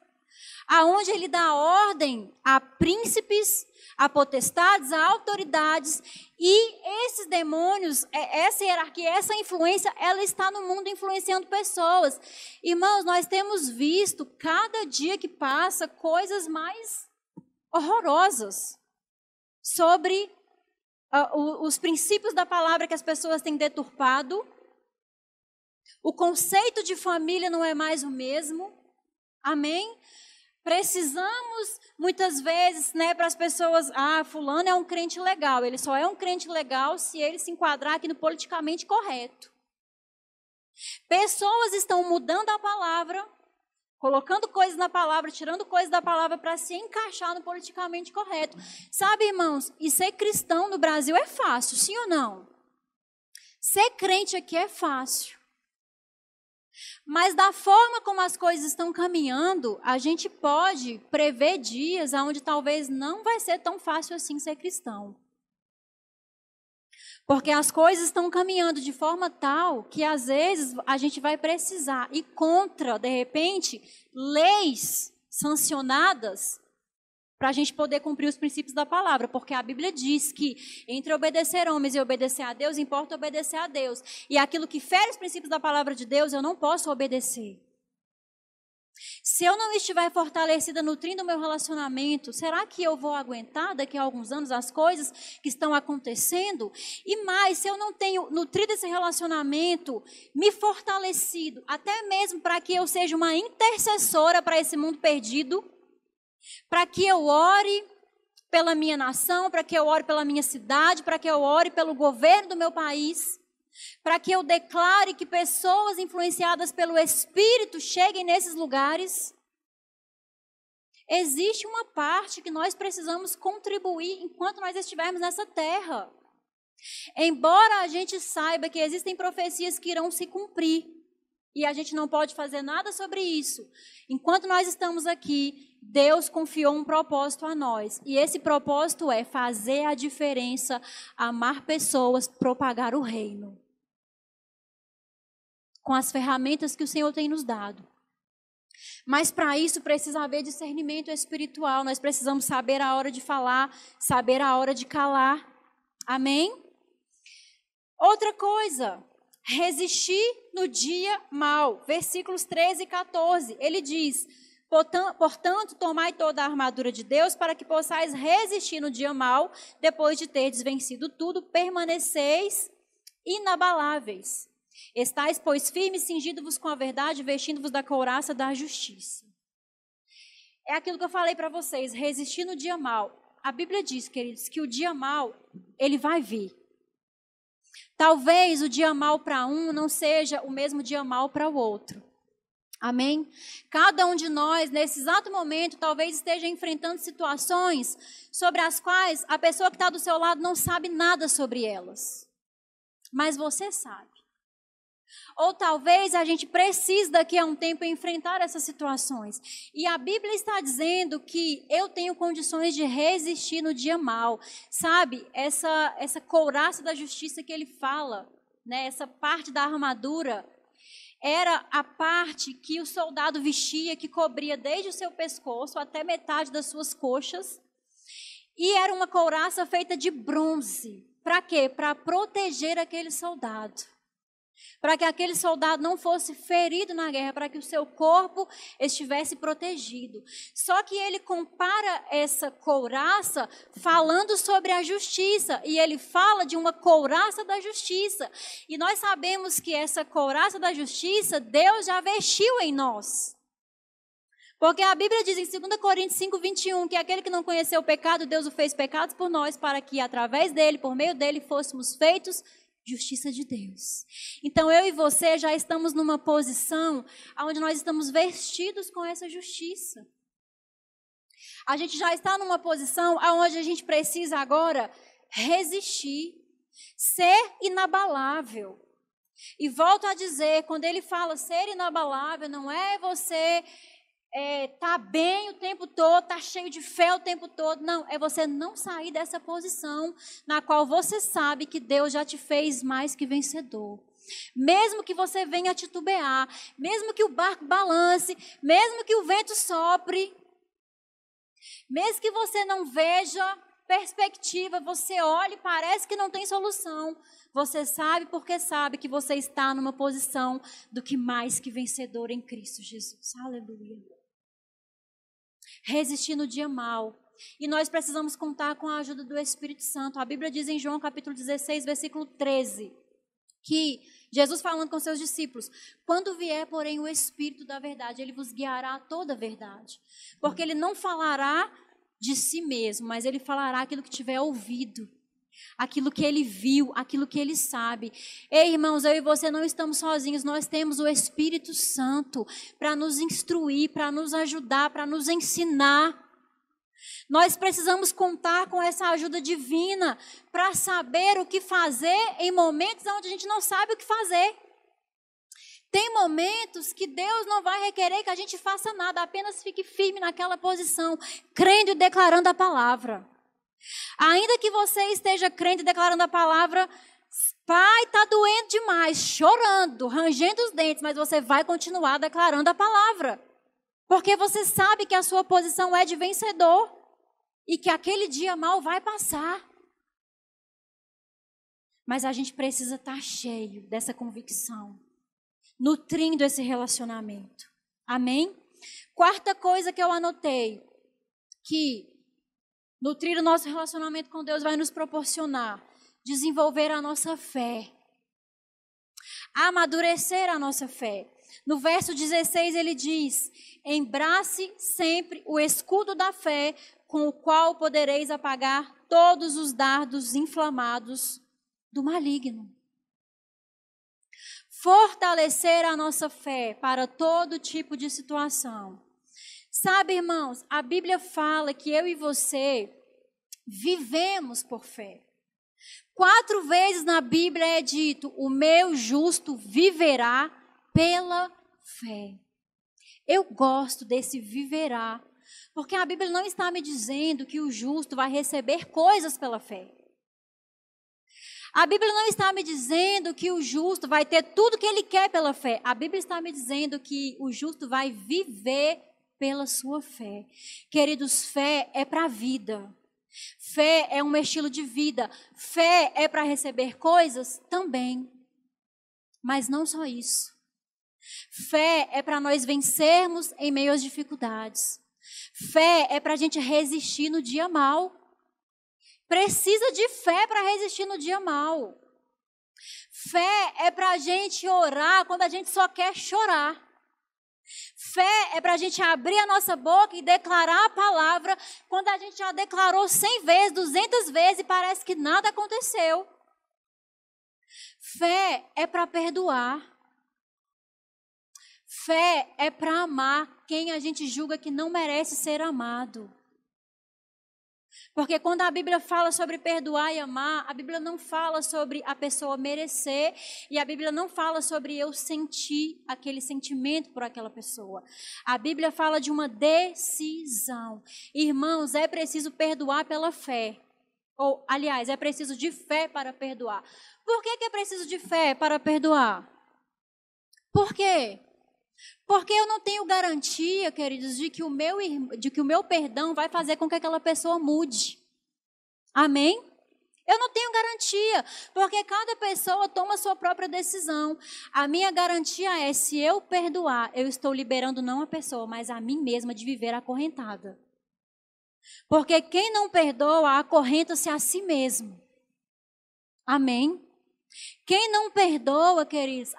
aonde ele dá ordem a príncipes, a potestades, a autoridades, e esses demônios, essa hierarquia, essa influência, ela está no mundo influenciando pessoas. Irmãos, nós temos visto, cada dia que passa, coisas mais horrorosas sobre os princípios da palavra que as pessoas têm deturpado. O conceito de família não é mais o mesmo. Amém? Precisamos, muitas vezes, para as pessoas, fulano é um crente legal. Ele só é um crente legal se ele se enquadrar aqui no politicamente correto. Pessoas estão mudando a palavra, colocando coisas na palavra, tirando coisas da palavra para se encaixar no politicamente correto. Sabe, irmãos, e ser cristão no Brasil é fácil, sim ou não? Ser crente aqui é fácil. Mas da forma como as coisas estão caminhando, a gente pode prever dias onde talvez não vai ser tão fácil assim ser cristão. Porque as coisas estão caminhando de forma tal que às vezes a gente vai precisar ir contra, de repente, leis sancionadas para a gente poder cumprir os princípios da palavra, porque a Bíblia diz que entre obedecer homens e obedecer a Deus, importa obedecer a Deus. E aquilo que fere os princípios da palavra de Deus, eu não posso obedecer. Se eu não estiver fortalecida, nutrindo o meu relacionamento, será que eu vou aguentar daqui a alguns anos as coisas que estão acontecendo? E mais, se eu não tenho nutrido esse relacionamento, me fortalecido, até mesmo para que eu seja uma intercessora para esse mundo perdido, para que eu ore pela minha nação, para que eu ore pela minha cidade, para que eu ore pelo governo do meu país, para que eu declare que pessoas influenciadas pelo Espírito cheguem nesses lugares. Existe uma parte que nós precisamos contribuir enquanto nós estivermos nessa terra. Embora a gente saiba que existem profecias que irão se cumprir, e a gente não pode fazer nada sobre isso, enquanto nós estamos aqui, Deus confiou um propósito a nós. E esse propósito é fazer a diferença, amar pessoas, propagar o reino. Com as ferramentas que o Senhor tem nos dado. Mas para isso precisa haver discernimento espiritual. Nós precisamos saber a hora de falar, saber a hora de calar. Amém? Outra coisa, resistir no dia mau. Versículos 13 e 14. Ele diz: portanto, tomai toda a armadura de Deus para que possais resistir no dia mau, depois de terdes vencido tudo, permaneceis inabaláveis. Estais, pois, firmes, cingindo-vos com a verdade, vestindo-vos da couraça da justiça. É aquilo que eu falei para vocês, resistir no dia mau. A Bíblia diz, queridos, que o dia mau, ele vai vir. Talvez o dia mau para um não seja o mesmo dia mau para o outro. Amém? Cada um de nós, nesse exato momento, talvez esteja enfrentando situações sobre as quais a pessoa que está do seu lado não sabe nada sobre elas. Mas você sabe. Ou talvez a gente precise daqui a um tempo enfrentar essas situações. E a Bíblia está dizendo que eu tenho condições de resistir no dia mau. Sabe, essa couraça da justiça que ele fala, né, essa parte da armadura, era a parte que o soldado vestia, que cobria desde o seu pescoço até metade das suas coxas. E era uma couraça feita de bronze. Para quê? Para proteger aquele soldado. Para que aquele soldado não fosse ferido na guerra, para que o seu corpo estivesse protegido. Só que ele compara essa couraça falando sobre a justiça, e ele fala de uma couraça da justiça. E nós sabemos que essa couraça da justiça, Deus já vestiu em nós. Porque a Bíblia diz em 2 Coríntios 5, 21, que aquele que não conheceu o pecado, Deus o fez pecado por nós, para que através dele, por meio dele, fôssemos feitos justiça de Deus. Então eu e você já estamos numa posição onde nós estamos vestidos com essa justiça. A gente já está numa posição onde a gente precisa agora resistir, ser inabalável. E volto a dizer, quando ele fala ser inabalável, não é você tá bem o tempo todo, tá cheio de fé o tempo todo. Não, é você não sair dessa posição na qual você sabe que Deus já te fez mais que vencedor. Mesmo que você venha titubear, mesmo que o barco balance, mesmo que o vento sopre, mesmo que você não veja perspectiva, você olhe e parece que não tem solução. Você sabe porque sabe que você está numa posição do que mais que vencedor em Cristo Jesus. Aleluia. Resistir no dia mau. E nós precisamos contar com a ajuda do Espírito Santo. A Bíblia diz em João capítulo 16, versículo 13, que Jesus falando com seus discípulos: quando vier, porém, o Espírito da verdade, ele vos guiará a toda a verdade. Porque ele não falará de si mesmo, mas ele falará aquilo que tiver ouvido, aquilo que ele viu, aquilo que ele sabe. Ei, irmãos, eu e você não estamos sozinhos, nós temos o Espírito Santo para nos instruir, para nos ajudar, para nos ensinar. Nós precisamos contar com essa ajuda divina para saber o que fazer em momentos onde a gente não sabe o que fazer. Tem momentos que Deus não vai requerer que a gente faça nada, apenas fique firme naquela posição, crendo e declarando a palavra. Ainda que você esteja crendo e declarando a palavra, pai, está doendo demais, chorando, rangendo os dentes, mas você vai continuar declarando a palavra. Porque você sabe que a sua posição é de vencedor e que aquele dia mal vai passar. Mas a gente precisa estar cheio dessa convicção, nutrindo esse relacionamento. Amém? Quarta coisa que eu anotei, que nutrir o nosso relacionamento com Deus vai nos proporcionar desenvolver a nossa fé, amadurecer a nossa fé. No verso 16 ele diz: embrace sempre o escudo da fé, com o qual podereis apagar todos os dardos inflamados do maligno. Fortalecer a nossa fé para todo tipo de situação. Sabe, irmãos, a Bíblia fala que eu e você vivemos por fé. 4 vezes na Bíblia é dito: o meu justo viverá pela fé. Eu gosto desse viverá, porque a Bíblia não está me dizendo que o justo vai receber coisas pela fé. A Bíblia não está me dizendo que o justo vai ter tudo que ele quer pela fé. A Bíblia está me dizendo que o justo vai viver pela sua fé. Queridos, fé é para a vida. Fé é um estilo de vida. Fé é para receber coisas também. Mas não só isso. Fé é para nós vencermos em meio às dificuldades. Fé é para a gente resistir no dia mau. Precisa de fé para resistir no dia mau. Fé é para a gente orar quando a gente só quer chorar. Fé é para a gente abrir a nossa boca e declarar a palavra quando a gente já declarou 100 vezes, 200 vezes e parece que nada aconteceu. Fé é para perdoar. Fé é para amar quem a gente julga que não merece ser amado. Porque quando a Bíblia fala sobre perdoar e amar, a Bíblia não fala sobre a pessoa merecer e a Bíblia não fala sobre eu sentir aquele sentimento por aquela pessoa. A Bíblia fala de uma decisão. Irmãos, é preciso perdoar pela fé. Ou, aliás, é preciso de fé para perdoar. Por que é preciso de fé para perdoar? Por quê? Porque eu não tenho garantia, queridos, de que o meu perdão vai fazer com que aquela pessoa mude. Amém? Eu não tenho garantia, porque cada pessoa toma a sua própria decisão. A minha garantia é, se eu perdoar, eu estou liberando não a pessoa, mas a mim mesma de viver acorrentada. Porque quem não perdoa, acorrenta-se a si mesmo. Amém? Quem não perdoa, queridos,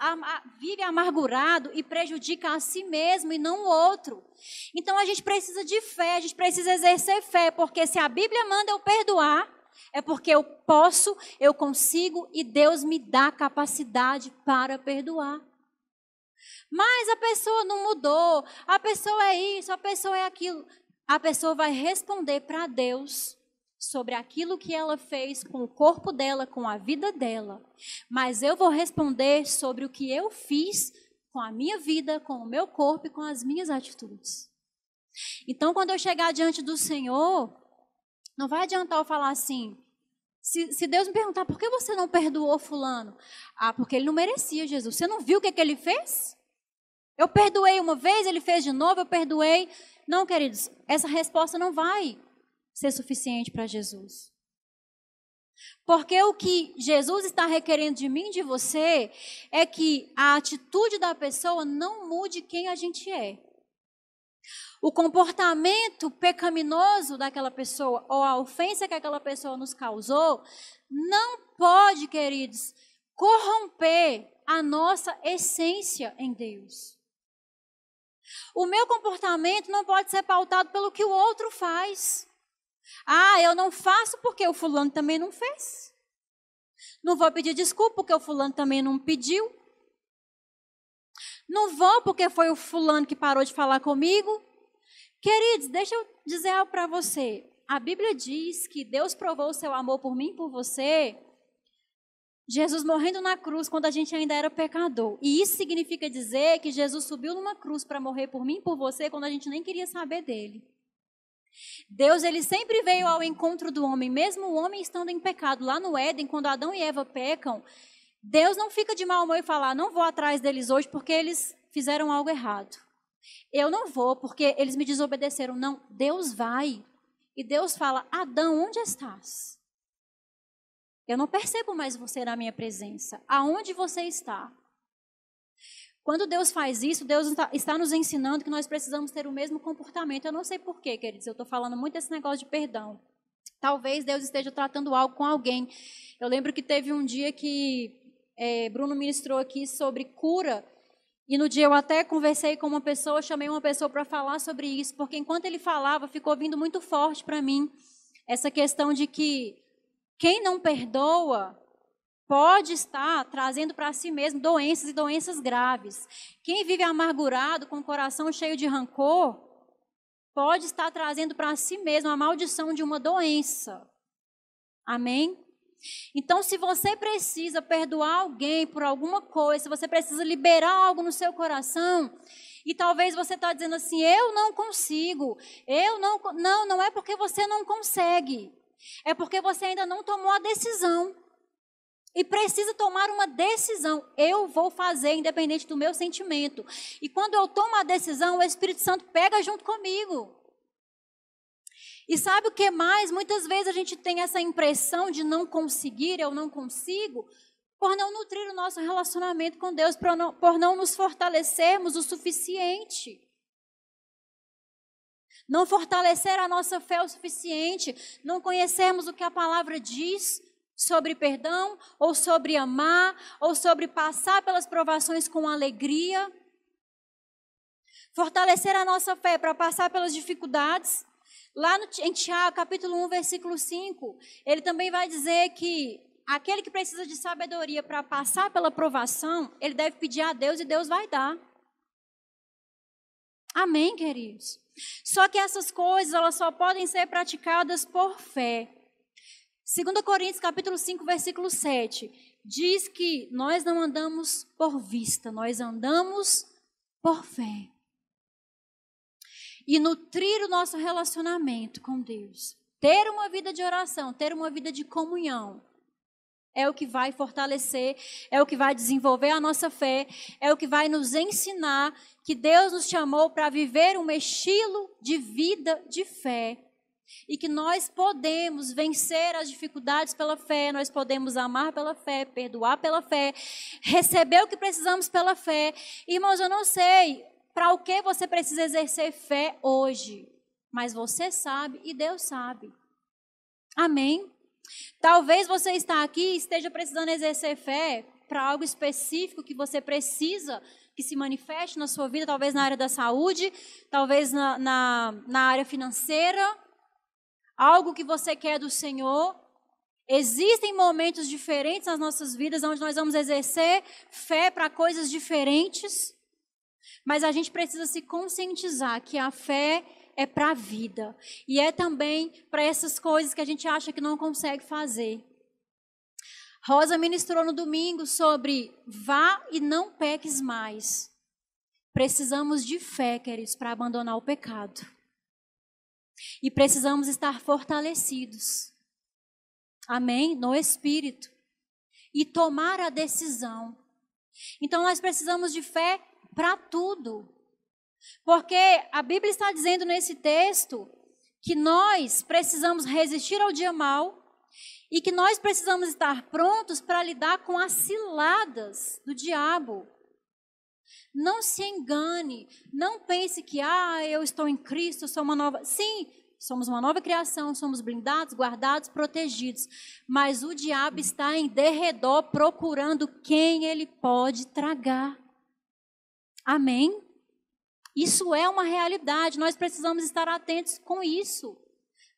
vive amargurado e prejudica a si mesmo e não o outro. Então a gente precisa de fé, a gente precisa exercer fé, porque se a Bíblia manda eu perdoar, é porque eu posso, eu consigo e Deus me dá capacidade para perdoar. Mas a pessoa não mudou, a pessoa é isso, a pessoa é aquilo. A pessoa vai responder para Deus sobre aquilo que ela fez com o corpo dela, com a vida dela. Mas eu vou responder sobre o que eu fiz com a minha vida, com o meu corpo e com as minhas atitudes. Então, quando eu chegar diante do Senhor, não vai adiantar eu falar assim, se Deus me perguntar, por que você não perdoou fulano? Ah, porque ele não merecia, Jesus. Você não viu o que ele fez? Eu perdoei uma vez, ele fez de novo, eu perdoei. Não, queridos, essa resposta não vai ser suficiente para Jesus. Porque o que Jesus está requerendo de mim e de você é que a atitude da pessoa não mude quem a gente é. O comportamento pecaminoso daquela pessoa ou a ofensa que aquela pessoa nos causou não pode, queridos, corromper a nossa essência em Deus. O meu comportamento não pode ser pautado pelo que o outro faz. Ah, eu não faço porque o fulano também não fez. Não vou pedir desculpa porque o fulano também não pediu. Não vou porque foi o fulano que parou de falar comigo. Queridos, deixa eu dizer algo para você. A Bíblia diz que Deus provou o seu amor por mim e por você, Jesus morrendo na cruz quando a gente ainda era pecador. E isso significa dizer que Jesus subiu numa cruz para morrer por mim e por você quando a gente nem queria saber dele. Deus, ele sempre veio ao encontro do homem, mesmo o homem estando em pecado. Lá no Éden, quando Adão e Eva pecam, Deus não fica de mau humor e fala, não vou atrás deles hoje porque eles fizeram algo errado. Eu não vou porque eles me desobedeceram. Não, Deus vai. E Deus fala, Adão, onde estás? Eu não percebo mais você na minha presença. Aonde você está? Quando Deus faz isso, Deus está nos ensinando que nós precisamos ter o mesmo comportamento. Eu não sei porquê, queridos, eu estou falando muito desse negócio de perdão. Talvez Deus esteja tratando algo com alguém. Eu lembro que teve um dia que Bruno ministrou aqui sobre cura, e no dia eu até conversei com uma pessoa, chamei uma pessoa para falar sobre isso, porque enquanto ele falava, ficou vindo muito forte para mim essa questão de que quem não perdoa pode estar trazendo para si mesmo doenças e doenças graves. Quem vive amargurado, com o coração cheio de rancor, pode estar trazendo para si mesmo a maldição de uma doença. Amém? Então, se você precisa perdoar alguém por alguma coisa, se você precisa liberar algo no seu coração, e talvez você está dizendo assim, eu não consigo, não é porque você não consegue, é porque você ainda não tomou a decisão. E precisa tomar uma decisão. Eu vou fazer, independente do meu sentimento. E quando eu tomo a decisão, o Espírito Santo pega junto comigo. E sabe o que mais? Muitas vezes a gente tem essa impressão de não conseguir, eu não consigo, por não nutrir o nosso relacionamento com Deus, por não nos fortalecermos o suficiente. Não fortalecer a nossa fé o suficiente, não conhecermos o que a palavra diz sobre perdão, ou sobre amar, ou sobre passar pelas provações com alegria. Fortalecer a nossa fé para passar pelas dificuldades. Lá em Tiago, capítulo 1, versículo 5, ele também vai dizer que aquele que precisa de sabedoria para passar pela provação, ele deve pedir a Deus e Deus vai dar. Amém, queridos? Só que essas coisas, elas só podem ser praticadas por fé. 2 Coríntios, capítulo 5, versículo 7, diz que nós não andamos por vista, nós andamos por fé. E nutrir o nosso relacionamento com Deus, ter uma vida de oração, ter uma vida de comunhão, é o que vai fortalecer, é o que vai desenvolver a nossa fé, é o que vai nos ensinar que Deus nos chamou para viver um estilo de vida de fé. E que nós podemos vencer as dificuldades pela fé, nós podemos amar pela fé, perdoar pela fé, receber o que precisamos pela fé. Irmãos, eu não sei para o que você precisa exercer fé hoje, mas você sabe e Deus sabe. Amém? Talvez você está aqui e esteja precisando exercer fé para algo específico que você precisa que se manifeste na sua vida, talvez na área da saúde, talvez na área financeira, algo que você quer do Senhor. Existem momentos diferentes nas nossas vidas onde nós vamos exercer fé para coisas diferentes, mas a gente precisa se conscientizar que a fé é para a vida e é também para essas coisas que a gente acha que não consegue fazer. Rosa ministrou no domingo sobre vá e não peques mais. Precisamos de fé, queridos, para abandonar o pecado. E precisamos estar fortalecidos, amém? No Espírito. E tomar a decisão. Então nós precisamos de fé para tudo. Porque a Bíblia está dizendo nesse texto que nós precisamos resistir ao dia mau e que nós precisamos estar prontos para lidar com as ciladas do diabo. Não se engane, não pense que eu estou em Cristo, eu sou uma nova... Sim, somos uma nova criação, somos blindados, guardados, protegidos. Mas o diabo está em derredor procurando quem ele pode tragar. Amém? Isso é uma realidade, nós precisamos estar atentos com isso.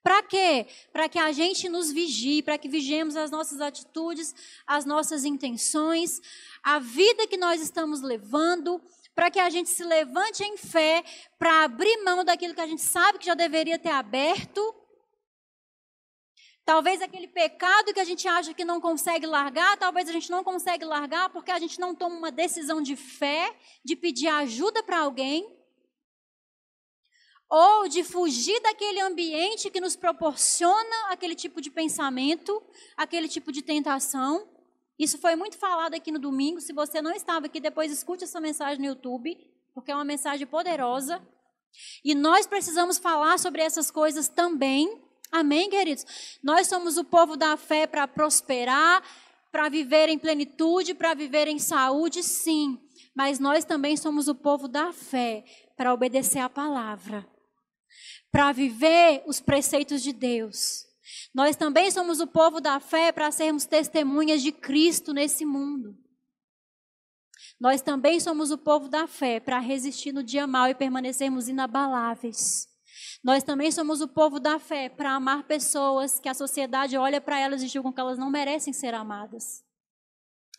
Para quê? Para que a gente nos vigie, para que vigiemos as nossas atitudes, as nossas intenções, a vida que nós estamos levando, para que a gente se levante em fé, para abrir mão daquilo que a gente sabe que já deveria ter aberto. Talvez aquele pecado que a gente acha que não consegue largar, talvez a gente não consegue largar porque a gente não toma uma decisão de fé, de pedir ajuda para alguém, ou de fugir daquele ambiente que nos proporciona aquele tipo de pensamento, aquele tipo de tentação. Isso foi muito falado aqui no domingo. Se você não estava aqui, depois escute essa mensagem no YouTube, porque é uma mensagem poderosa. E nós precisamos falar sobre essas coisas também. Amém, queridos? Nós somos o povo da fé para prosperar, para viver em plenitude, para viver em saúde, sim. mas nós também somos o povo da fé para obedecer a palavra, para viver os preceitos de Deus. Nós também somos o povo da fé para sermos testemunhas de Cristo nesse mundo. Nós também somos o povo da fé para resistir no dia mau e permanecermos inabaláveis. Nós também somos o povo da fé para amar pessoas que a sociedade olha para elas e julgam que elas não merecem ser amadas.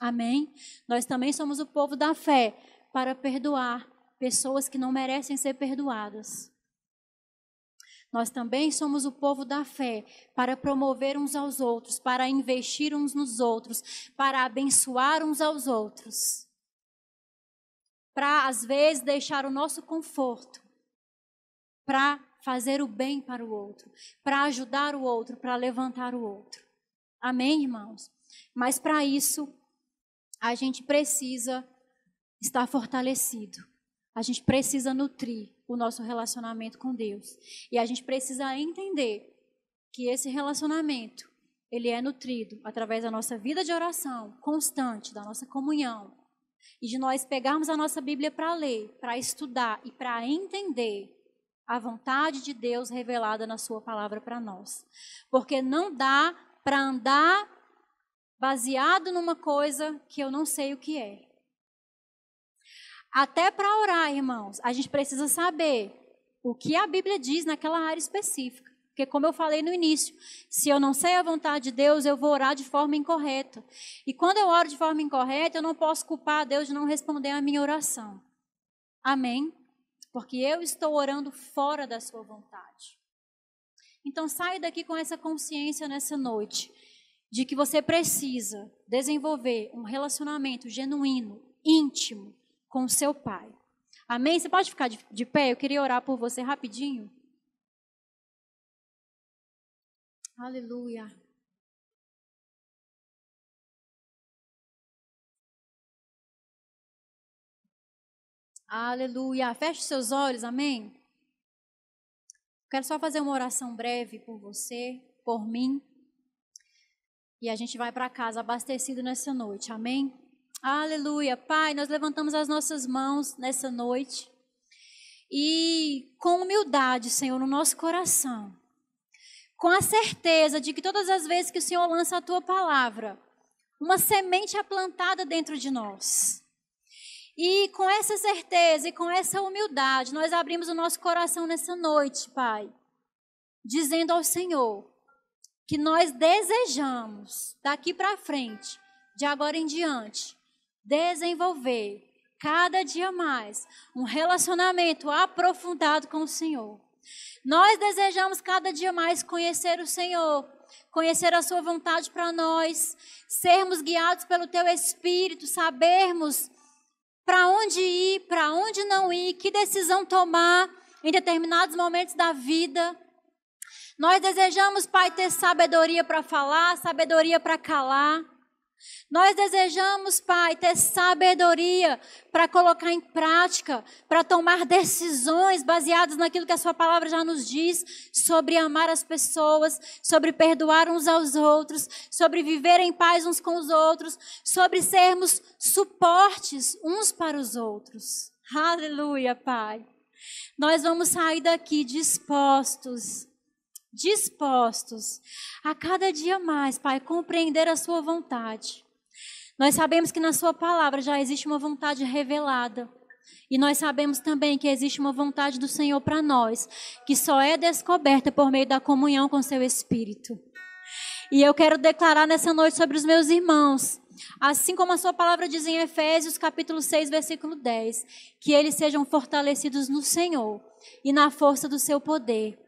Amém? Nós também somos o povo da fé para perdoar pessoas que não merecem ser perdoadas. Nós também somos o povo da fé para promover uns aos outros, para investir uns nos outros, para abençoar uns aos outros. Para, às vezes, deixar o nosso conforto, para fazer o bem para o outro, para ajudar o outro, para levantar o outro. Amém, irmãos? Mas para isso, a gente precisa estar fortalecido. A gente precisa nutrir o nosso relacionamento com Deus. E a gente precisa entender que esse relacionamento, ele é nutrido através da nossa vida de oração constante, da nossa comunhão. E de nós pegarmos a nossa Bíblia para ler, para estudar e para entender a vontade de Deus revelada na sua palavra para nós. Porque não dá para andar baseado numa coisa que eu não sei o que é. Até para orar, irmãos, a gente precisa saber o que a Bíblia diz naquela área específica. Porque como eu falei no início, se eu não sei a vontade de Deus, eu vou orar de forma incorreta. E quando eu oro de forma incorreta, eu não posso culpar a Deus de não responder a minha oração. Amém? Porque eu estou orando fora da sua vontade. Então saia daqui com essa consciência nessa noite, de que você precisa desenvolver um relacionamento genuíno, íntimo, com o seu Pai. Amém? Você pode ficar de pé? Eu queria orar por você rapidinho. Aleluia. Aleluia. Feche seus olhos, amém? Quero só fazer uma oração breve por você, por mim. E a gente vai para casa abastecido nessa noite, amém? Aleluia. Pai, nós levantamos as nossas mãos nessa noite. E com humildade, Senhor, no nosso coração. Com a certeza de que todas as vezes que o Senhor lança a Tua palavra, uma semente é plantada dentro de nós. E com essa certeza e com essa humildade, nós abrimos o nosso coração nessa noite, Pai, dizendo ao Senhor que nós desejamos, daqui para frente, de agora em diante, desenvolver cada dia mais um relacionamento aprofundado com o Senhor. Nós desejamos cada dia mais conhecer o Senhor, conhecer a sua vontade para nós, sermos guiados pelo Teu Espírito, sabermos para onde ir, para onde não ir, que decisão tomar em determinados momentos da vida. Nós desejamos, Pai, ter sabedoria para falar, sabedoria para calar. Nós desejamos, Pai, ter sabedoria para colocar em prática, para tomar decisões baseadas naquilo que a Sua palavra já nos diz, sobre amar as pessoas, sobre perdoar uns aos outros, sobre viver em paz uns com os outros, sobre sermos suportes uns para os outros. Aleluia, Pai. Nós vamos sair daqui dispostos a cada dia mais, Pai, compreender a Sua vontade. Nós sabemos que na Sua palavra já existe uma vontade revelada. E nós sabemos também que existe uma vontade do Senhor para nós, que só é descoberta por meio da comunhão com Seu Espírito. E eu quero declarar nessa noite sobre os meus irmãos, assim como a Sua palavra diz em Efésios capítulo 6, versículo 10, que eles sejam fortalecidos no Senhor e na força do Seu poder.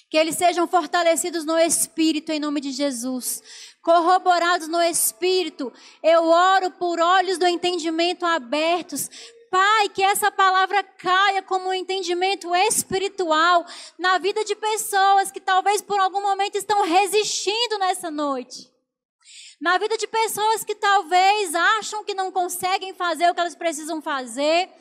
Que eles sejam fortalecidos no Espírito, em nome de Jesus. Corroborados no Espírito. Eu oro por olhos do entendimento abertos. Pai, que essa palavra caia como um entendimento espiritual na vida de pessoas que talvez por algum momento estão resistindo nessa noite. Na vida de pessoas que talvez acham que não conseguem fazer o que elas precisam fazer.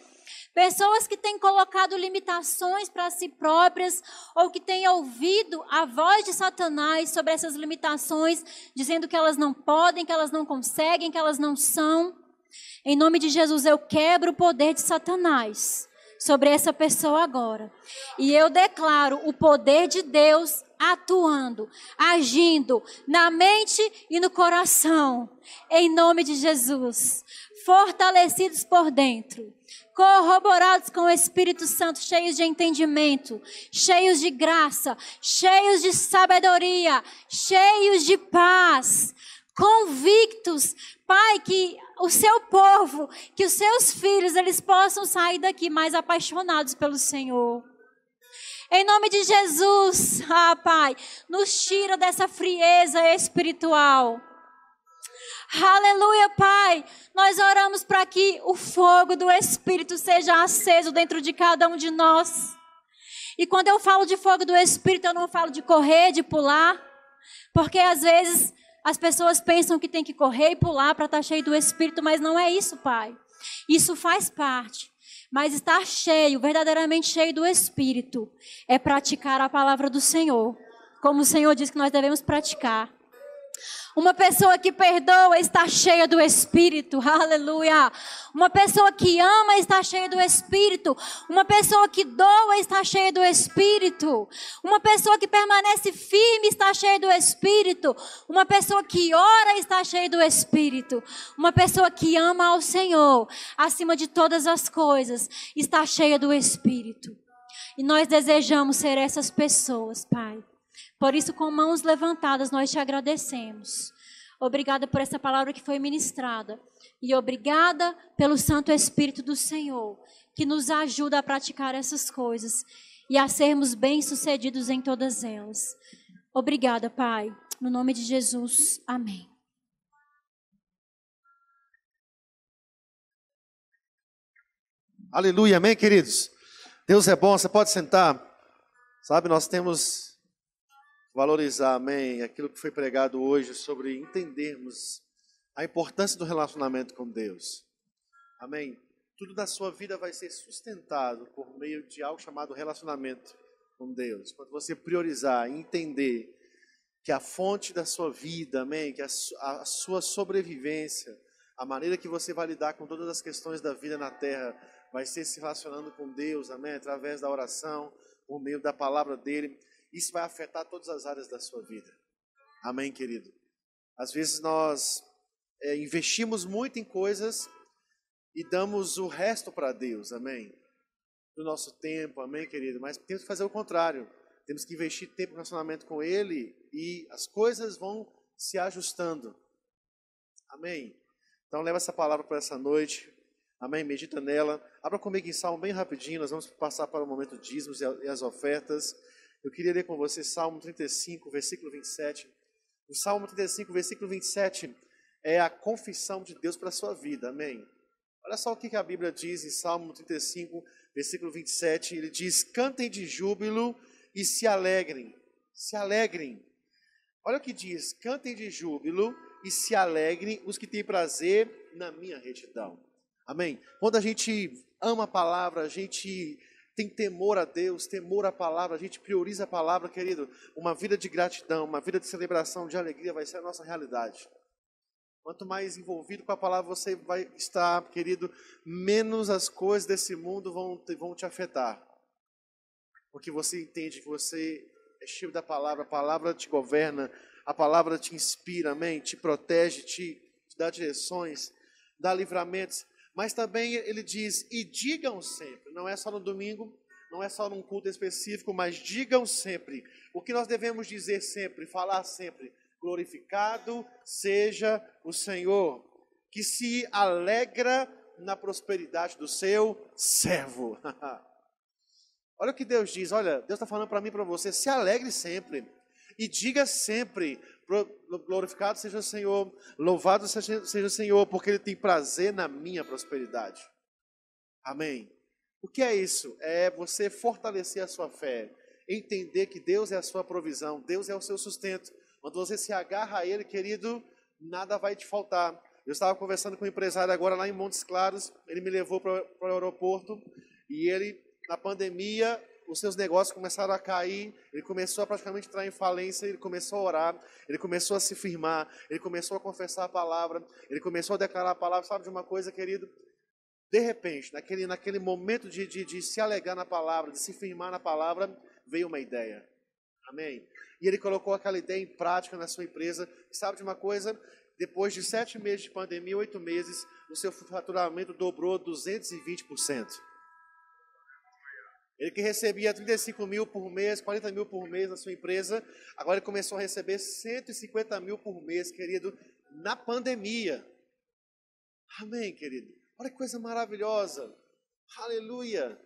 Pessoas que têm colocado limitações para si próprias ou que têm ouvido a voz de Satanás sobre essas limitações, dizendo que elas não podem, que elas não conseguem, que elas não são. Em nome de Jesus, eu quebro o poder de Satanás sobre essa pessoa agora. E eu declaro o poder de Deus atuando, agindo na mente e no coração. Em nome de Jesus. Fortalecidos por dentro. Corroborados com o Espírito Santo, cheios de entendimento, cheios de graça, cheios de sabedoria, cheios de paz, convictos, Pai, que o seu povo, que os seus filhos, eles possam sair daqui mais apaixonados pelo Senhor. Em nome de Jesus, Pai, nos tira dessa frieza espiritual. Aleluia, Pai. Nós oramos para que o fogo do Espírito seja aceso dentro de cada um de nós. E quando eu falo de fogo do Espírito, eu não falo de correr, de pular. Porque às vezes as pessoas pensam que tem que correr e pular para estar cheio do Espírito, mas não é isso, Pai. Isso faz parte. Mas estar cheio, verdadeiramente cheio do Espírito, é praticar a palavra do Senhor. Como o Senhor diz que nós devemos praticar. Uma pessoa que perdoa está cheia do Espírito, aleluia. Uma pessoa que ama está cheia do Espírito. Uma pessoa que doa está cheia do Espírito. Uma pessoa que permanece firme está cheia do Espírito. Uma pessoa que ora está cheia do Espírito. Uma pessoa que ama ao Senhor, acima de todas as coisas, está cheia do Espírito. E nós desejamos ser essas pessoas, Pai. Por isso, com mãos levantadas, nós te agradecemos. Obrigada por essa palavra que foi ministrada. E obrigada pelo Santo Espírito do Senhor, que nos ajuda a praticar essas coisas e a sermos bem-sucedidos em todas elas. Obrigada, Pai. No nome de Jesus. Amém. Aleluia, amém, queridos? Deus é bom, você pode sentar. Sabe, nós temos valorizar, amém, aquilo que foi pregado hoje sobre entendermos a importância do relacionamento com Deus. Amém? Tudo da sua vida vai ser sustentado por meio de algo chamado relacionamento com Deus. Quando você priorizar e entender que a fonte da sua vida, amém, que a sua sobrevivência, a maneira que você vai lidar com todas as questões da vida na terra, vai ser se relacionando com Deus, amém, através da oração, por meio da palavra dele. Isso vai afetar todas as áreas da sua vida. Amém, querido? Às vezes nós investimos muito em coisas e damos o resto para Deus, amém? Do nosso tempo, amém, querido? Mas temos que fazer o contrário. Temos que investir tempo em relacionamento com Ele e as coisas vão se ajustando. Amém? Então leva essa palavra para essa noite. Amém? Medita nela. Abra comigo em Salmo bem rapidinho. Nós vamos passar para o momento de dízimos e as ofertas. Eu queria ler com você Salmo 35, versículo 27. O Salmo 35, versículo 27 é a confissão de Deus para a sua vida, amém? Olha só o que a Bíblia diz em Salmo 35, versículo 27. Ele diz, cantem de júbilo e se alegrem. Se alegrem. Olha o que diz, cantem de júbilo e se alegrem os que têm prazer na minha retidão. Amém? Quando a gente ama a palavra, a gente tem temor a Deus, temor à palavra, a gente prioriza a palavra, querido. Uma vida de gratidão, uma vida de celebração, de alegria vai ser a nossa realidade. Quanto mais envolvido com a palavra você vai estar, querido, menos as coisas desse mundo vão te afetar. Porque você entende que você é cheio da palavra, a palavra te governa, a palavra te inspira, amém? Te protege, te dá direções, dá livramentos. Mas também ele diz, e digam sempre, não é só no domingo, não é só num culto específico, mas digam sempre. O que nós devemos dizer sempre, falar sempre, glorificado seja o Senhor, que se alegra na prosperidade do seu servo. Olha o que Deus diz, olha, Deus está falando para mim e para você, se alegre sempre, e diga sempre, glorificado seja o Senhor, louvado seja o Senhor, porque Ele tem prazer na minha prosperidade. Amém? O que é isso? É você fortalecer a sua fé, entender que Deus é a sua provisão, Deus é o seu sustento. Quando você se agarra a Ele, querido, nada vai te faltar. Eu estava conversando com um empresário agora lá em Montes Claros, ele me levou para o aeroporto, e ele, na pandemia, os seus negócios começaram a cair, ele começou a praticamente entrar em falência, ele começou a orar, ele começou a se firmar, ele começou a confessar a palavra, ele começou a declarar a palavra. Sabe de uma coisa, querido? De repente, naquele momento de se alegar na palavra, de se firmar na palavra, veio uma ideia. Amém? E ele colocou aquela ideia em prática na sua empresa. Sabe de uma coisa? Depois de 7 meses de pandemia, 8 meses, o seu faturamento dobrou 220%. Ele que recebia 35 mil por mês, 40 mil por mês na sua empresa, agora ele começou a receber 150 mil por mês, querido, na pandemia. Amém, querido? Olha que coisa maravilhosa. Aleluia.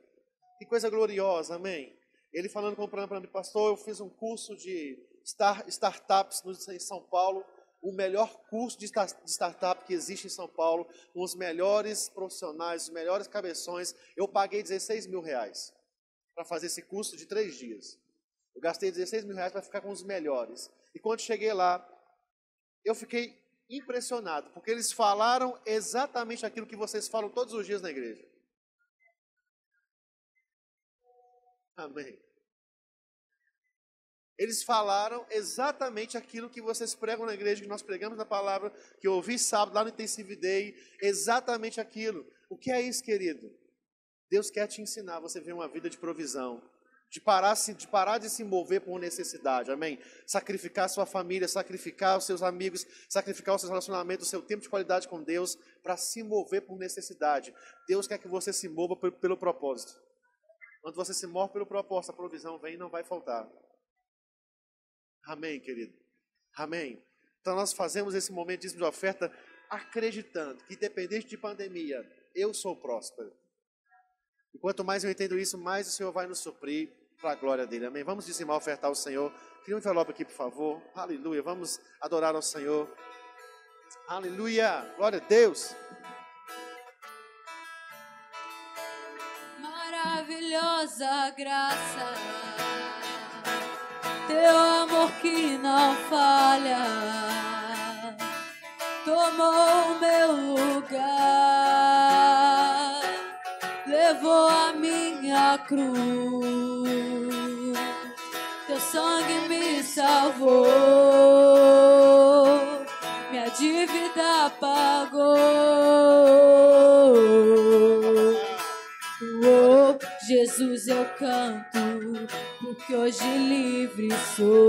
Que coisa gloriosa, amém. Ele falando para mim, pastor, eu fiz um curso de startups em São Paulo, o melhor curso de startup que existe em São Paulo, com os melhores profissionais, os melhores cabeções. Eu paguei 16 mil reais para fazer esse curso de 3 dias. Eu gastei 16 mil reais para ficar com os melhores. E quando cheguei lá, eu fiquei impressionado, porque eles falaram exatamente aquilo que vocês falam todos os dias na igreja. Amém. Eles falaram exatamente aquilo que vocês pregam na igreja, que nós pregamos na palavra, que eu ouvi sábado lá no Intensive Day, exatamente aquilo. O que é isso, querido? Deus quer te ensinar você a viver uma vida de provisão, de parar de se mover por necessidade, amém? Sacrificar a sua família, sacrificar os seus amigos, sacrificar os seus relacionamentos, o seu tempo de qualidade com Deus, para se mover por necessidade. Deus quer que você se mova pelo propósito. Quando você se move pelo propósito, a provisão vem e não vai faltar. Amém, querido? Amém? Então nós fazemos esse momento de oferta acreditando que, independente de pandemia, eu sou próspero. E quanto mais eu entendo isso, mais o Senhor vai nos suprir para a glória dele. Amém? Vamos dizimar, ofertar ao Senhor. Cria um envelope aqui, por favor. Aleluia. Vamos adorar ao Senhor. Aleluia. Glória a Deus. Maravilhosa graça, teu amor que não falha, tomou o meu lugar, levou a minha cruz, teu sangue me salvou, minha dívida pagou. Oh, Jesus, eu canto, porque hoje livre sou.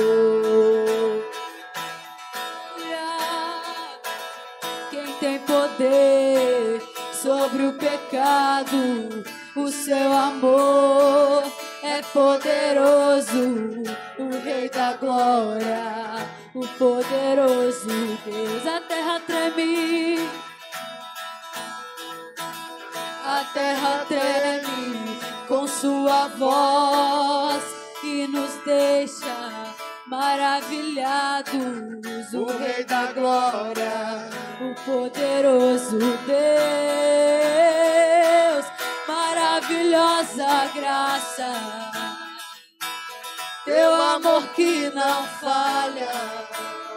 Quem tem poder sobre o pecado, o seu amor é poderoso, o Rei da glória, o poderoso Deus. A terra treme, a terra treme com sua voz e nos deixa maravilhados. O Rei da glória, o poderoso Deus, maravilhosa graça, teu amor que não falha.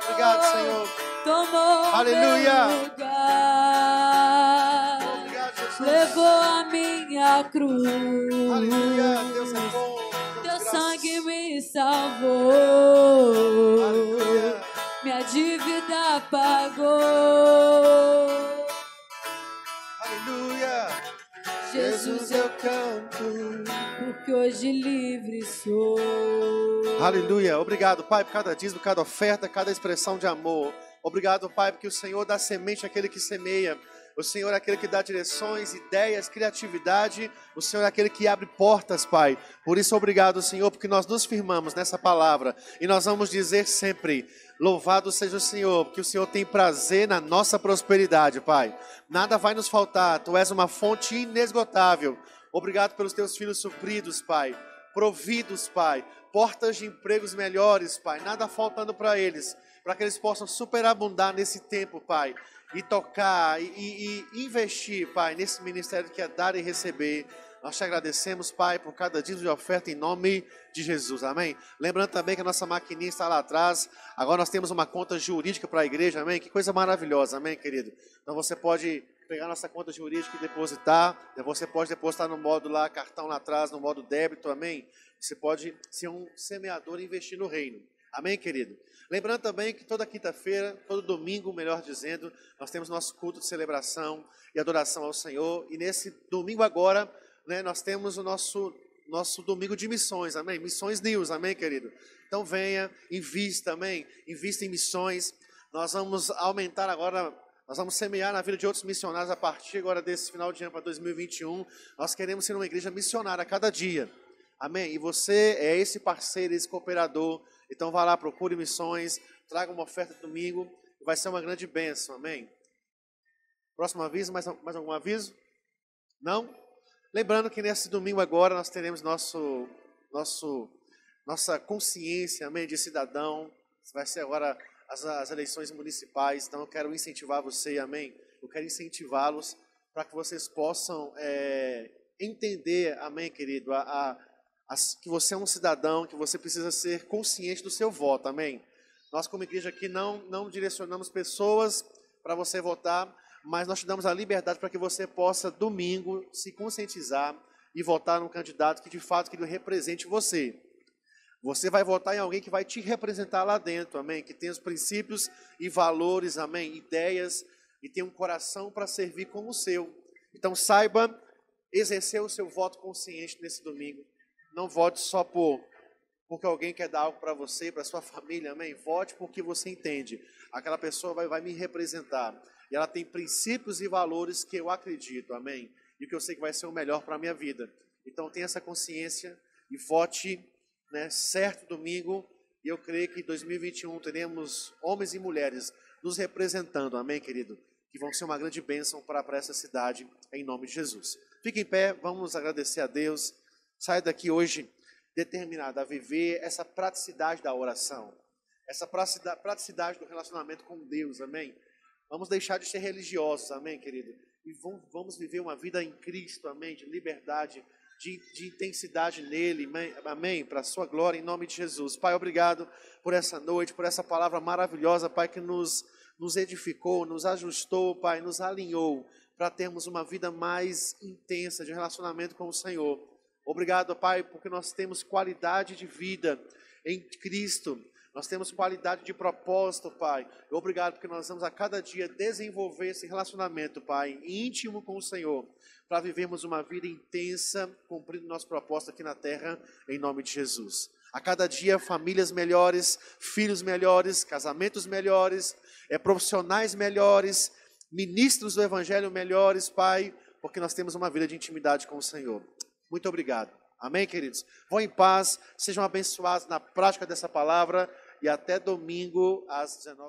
Obrigado, Senhor. Tomou Aleluia. meu lugar, levou a minha cruz. Aleluia. Deus é bom. Teu sangue me salvou. Aleluia. Minha dívida pagou. Aleluia. Jesus, eu canto, porque hoje livre sou. Aleluia. Obrigado, Pai, por cada dízimo, cada oferta, cada expressão de amor. Obrigado, Pai, porque o Senhor dá semente àquele que semeia. O Senhor é aquele que dá direções, ideias, criatividade. O Senhor é aquele que abre portas, Pai. Por isso, obrigado, Senhor, porque nós nos firmamos nessa palavra. E nós vamos dizer sempre, louvado seja o Senhor, porque o Senhor tem prazer na nossa prosperidade, Pai. Nada vai nos faltar. Tu és uma fonte inesgotável. Obrigado pelos teus filhos supridos, Pai. Providos, Pai. Portas de empregos melhores, Pai. Nada faltando para eles. Para que eles possam superabundar nesse tempo, Pai. E tocar e investir, Pai, nesse ministério que é dar e receber. Nós te agradecemos, Pai, por cada dízimo de oferta em nome de Jesus, amém? Lembrando também que a nossa maquininha está lá atrás. Agora nós temos uma conta jurídica para a igreja, amém? Que coisa maravilhosa, amém, querido? Então você pode pegar nossa conta jurídica e depositar. Você pode depositar no modo lá, cartão lá atrás, no modo débito, amém? Você pode ser um semeador e investir no reino. Amém, querido? Lembrando também que toda quinta-feira, todo domingo, melhor dizendo, nós temos nosso culto de celebração e adoração ao Senhor. E nesse domingo agora, né, nós temos o nosso domingo de missões, amém? Missões News, amém, querido? Então venha, invista, amém? Invista em missões. Nós vamos aumentar agora, nós vamos semear na vida de outros missionários a partir agora desse final de ano para 2021. Nós queremos ser uma igreja missionária a cada dia, amém? E você é esse parceiro, esse cooperador. Então vá lá, procure missões, traga uma oferta domingo, vai ser uma grande bênção, amém? Próximo aviso, mais algum aviso? Não? Lembrando que nesse domingo agora nós teremos nossa consciência, amém, de cidadão. Vai ser agora as eleições municipais, então eu quero incentivar você, amém? Eu quero incentivá-los para que vocês possam entender, amém, querido, que você é um cidadão, que você precisa ser consciente do seu voto, amém? Nós como igreja aqui não direcionamos pessoas para você votar, mas nós te damos a liberdade para que você possa, domingo, se conscientizar e votar num candidato que, de fato, que ele represente você. Você vai votar em alguém que vai te representar lá dentro, amém? Que tem os princípios e valores, amém? Ideias, e tem um coração para servir como o seu. Então, saiba exercer o seu voto consciente nesse domingo. Não vote só porque alguém quer dar algo para você, para sua família, amém? Vote porque você entende. Aquela pessoa vai me representar. E ela tem princípios e valores que eu acredito, amém? E que eu sei que vai ser o melhor para a minha vida. Então tenha essa consciência e vote, né, certo domingo. E eu creio que em 2021 teremos homens e mulheres nos representando, amém, querido? Que vão ser uma grande bênção para essa cidade, em nome de Jesus. Fique em pé, vamos agradecer a Deus. Saia daqui hoje determinado a viver essa praticidade da oração, essa praticidade do relacionamento com Deus, amém? Vamos deixar de ser religiosos, amém, querido? E vamos viver uma vida em Cristo, amém? De liberdade, de intensidade nele, amém? Para a sua glória, em nome de Jesus. Pai, obrigado por essa noite, por essa palavra maravilhosa, Pai, que nos edificou, nos ajustou, Pai, nos alinhou para termos uma vida mais intensa de relacionamento com o Senhor. Obrigado, Pai, porque nós temos qualidade de vida em Cristo. Nós temos qualidade de propósito, Pai. Obrigado porque nós vamos a cada dia desenvolver esse relacionamento, Pai, íntimo com o Senhor, para vivermos uma vida intensa, cumprindo nosso propósito aqui na terra, em nome de Jesus. A cada dia, famílias melhores, filhos melhores, casamentos melhores, profissionais melhores, ministros do Evangelho melhores, Pai, porque nós temos uma vida de intimidade com o Senhor. Muito obrigado. Amém, queridos? Vão em paz, sejam abençoados na prática dessa palavra e até domingo às 19h.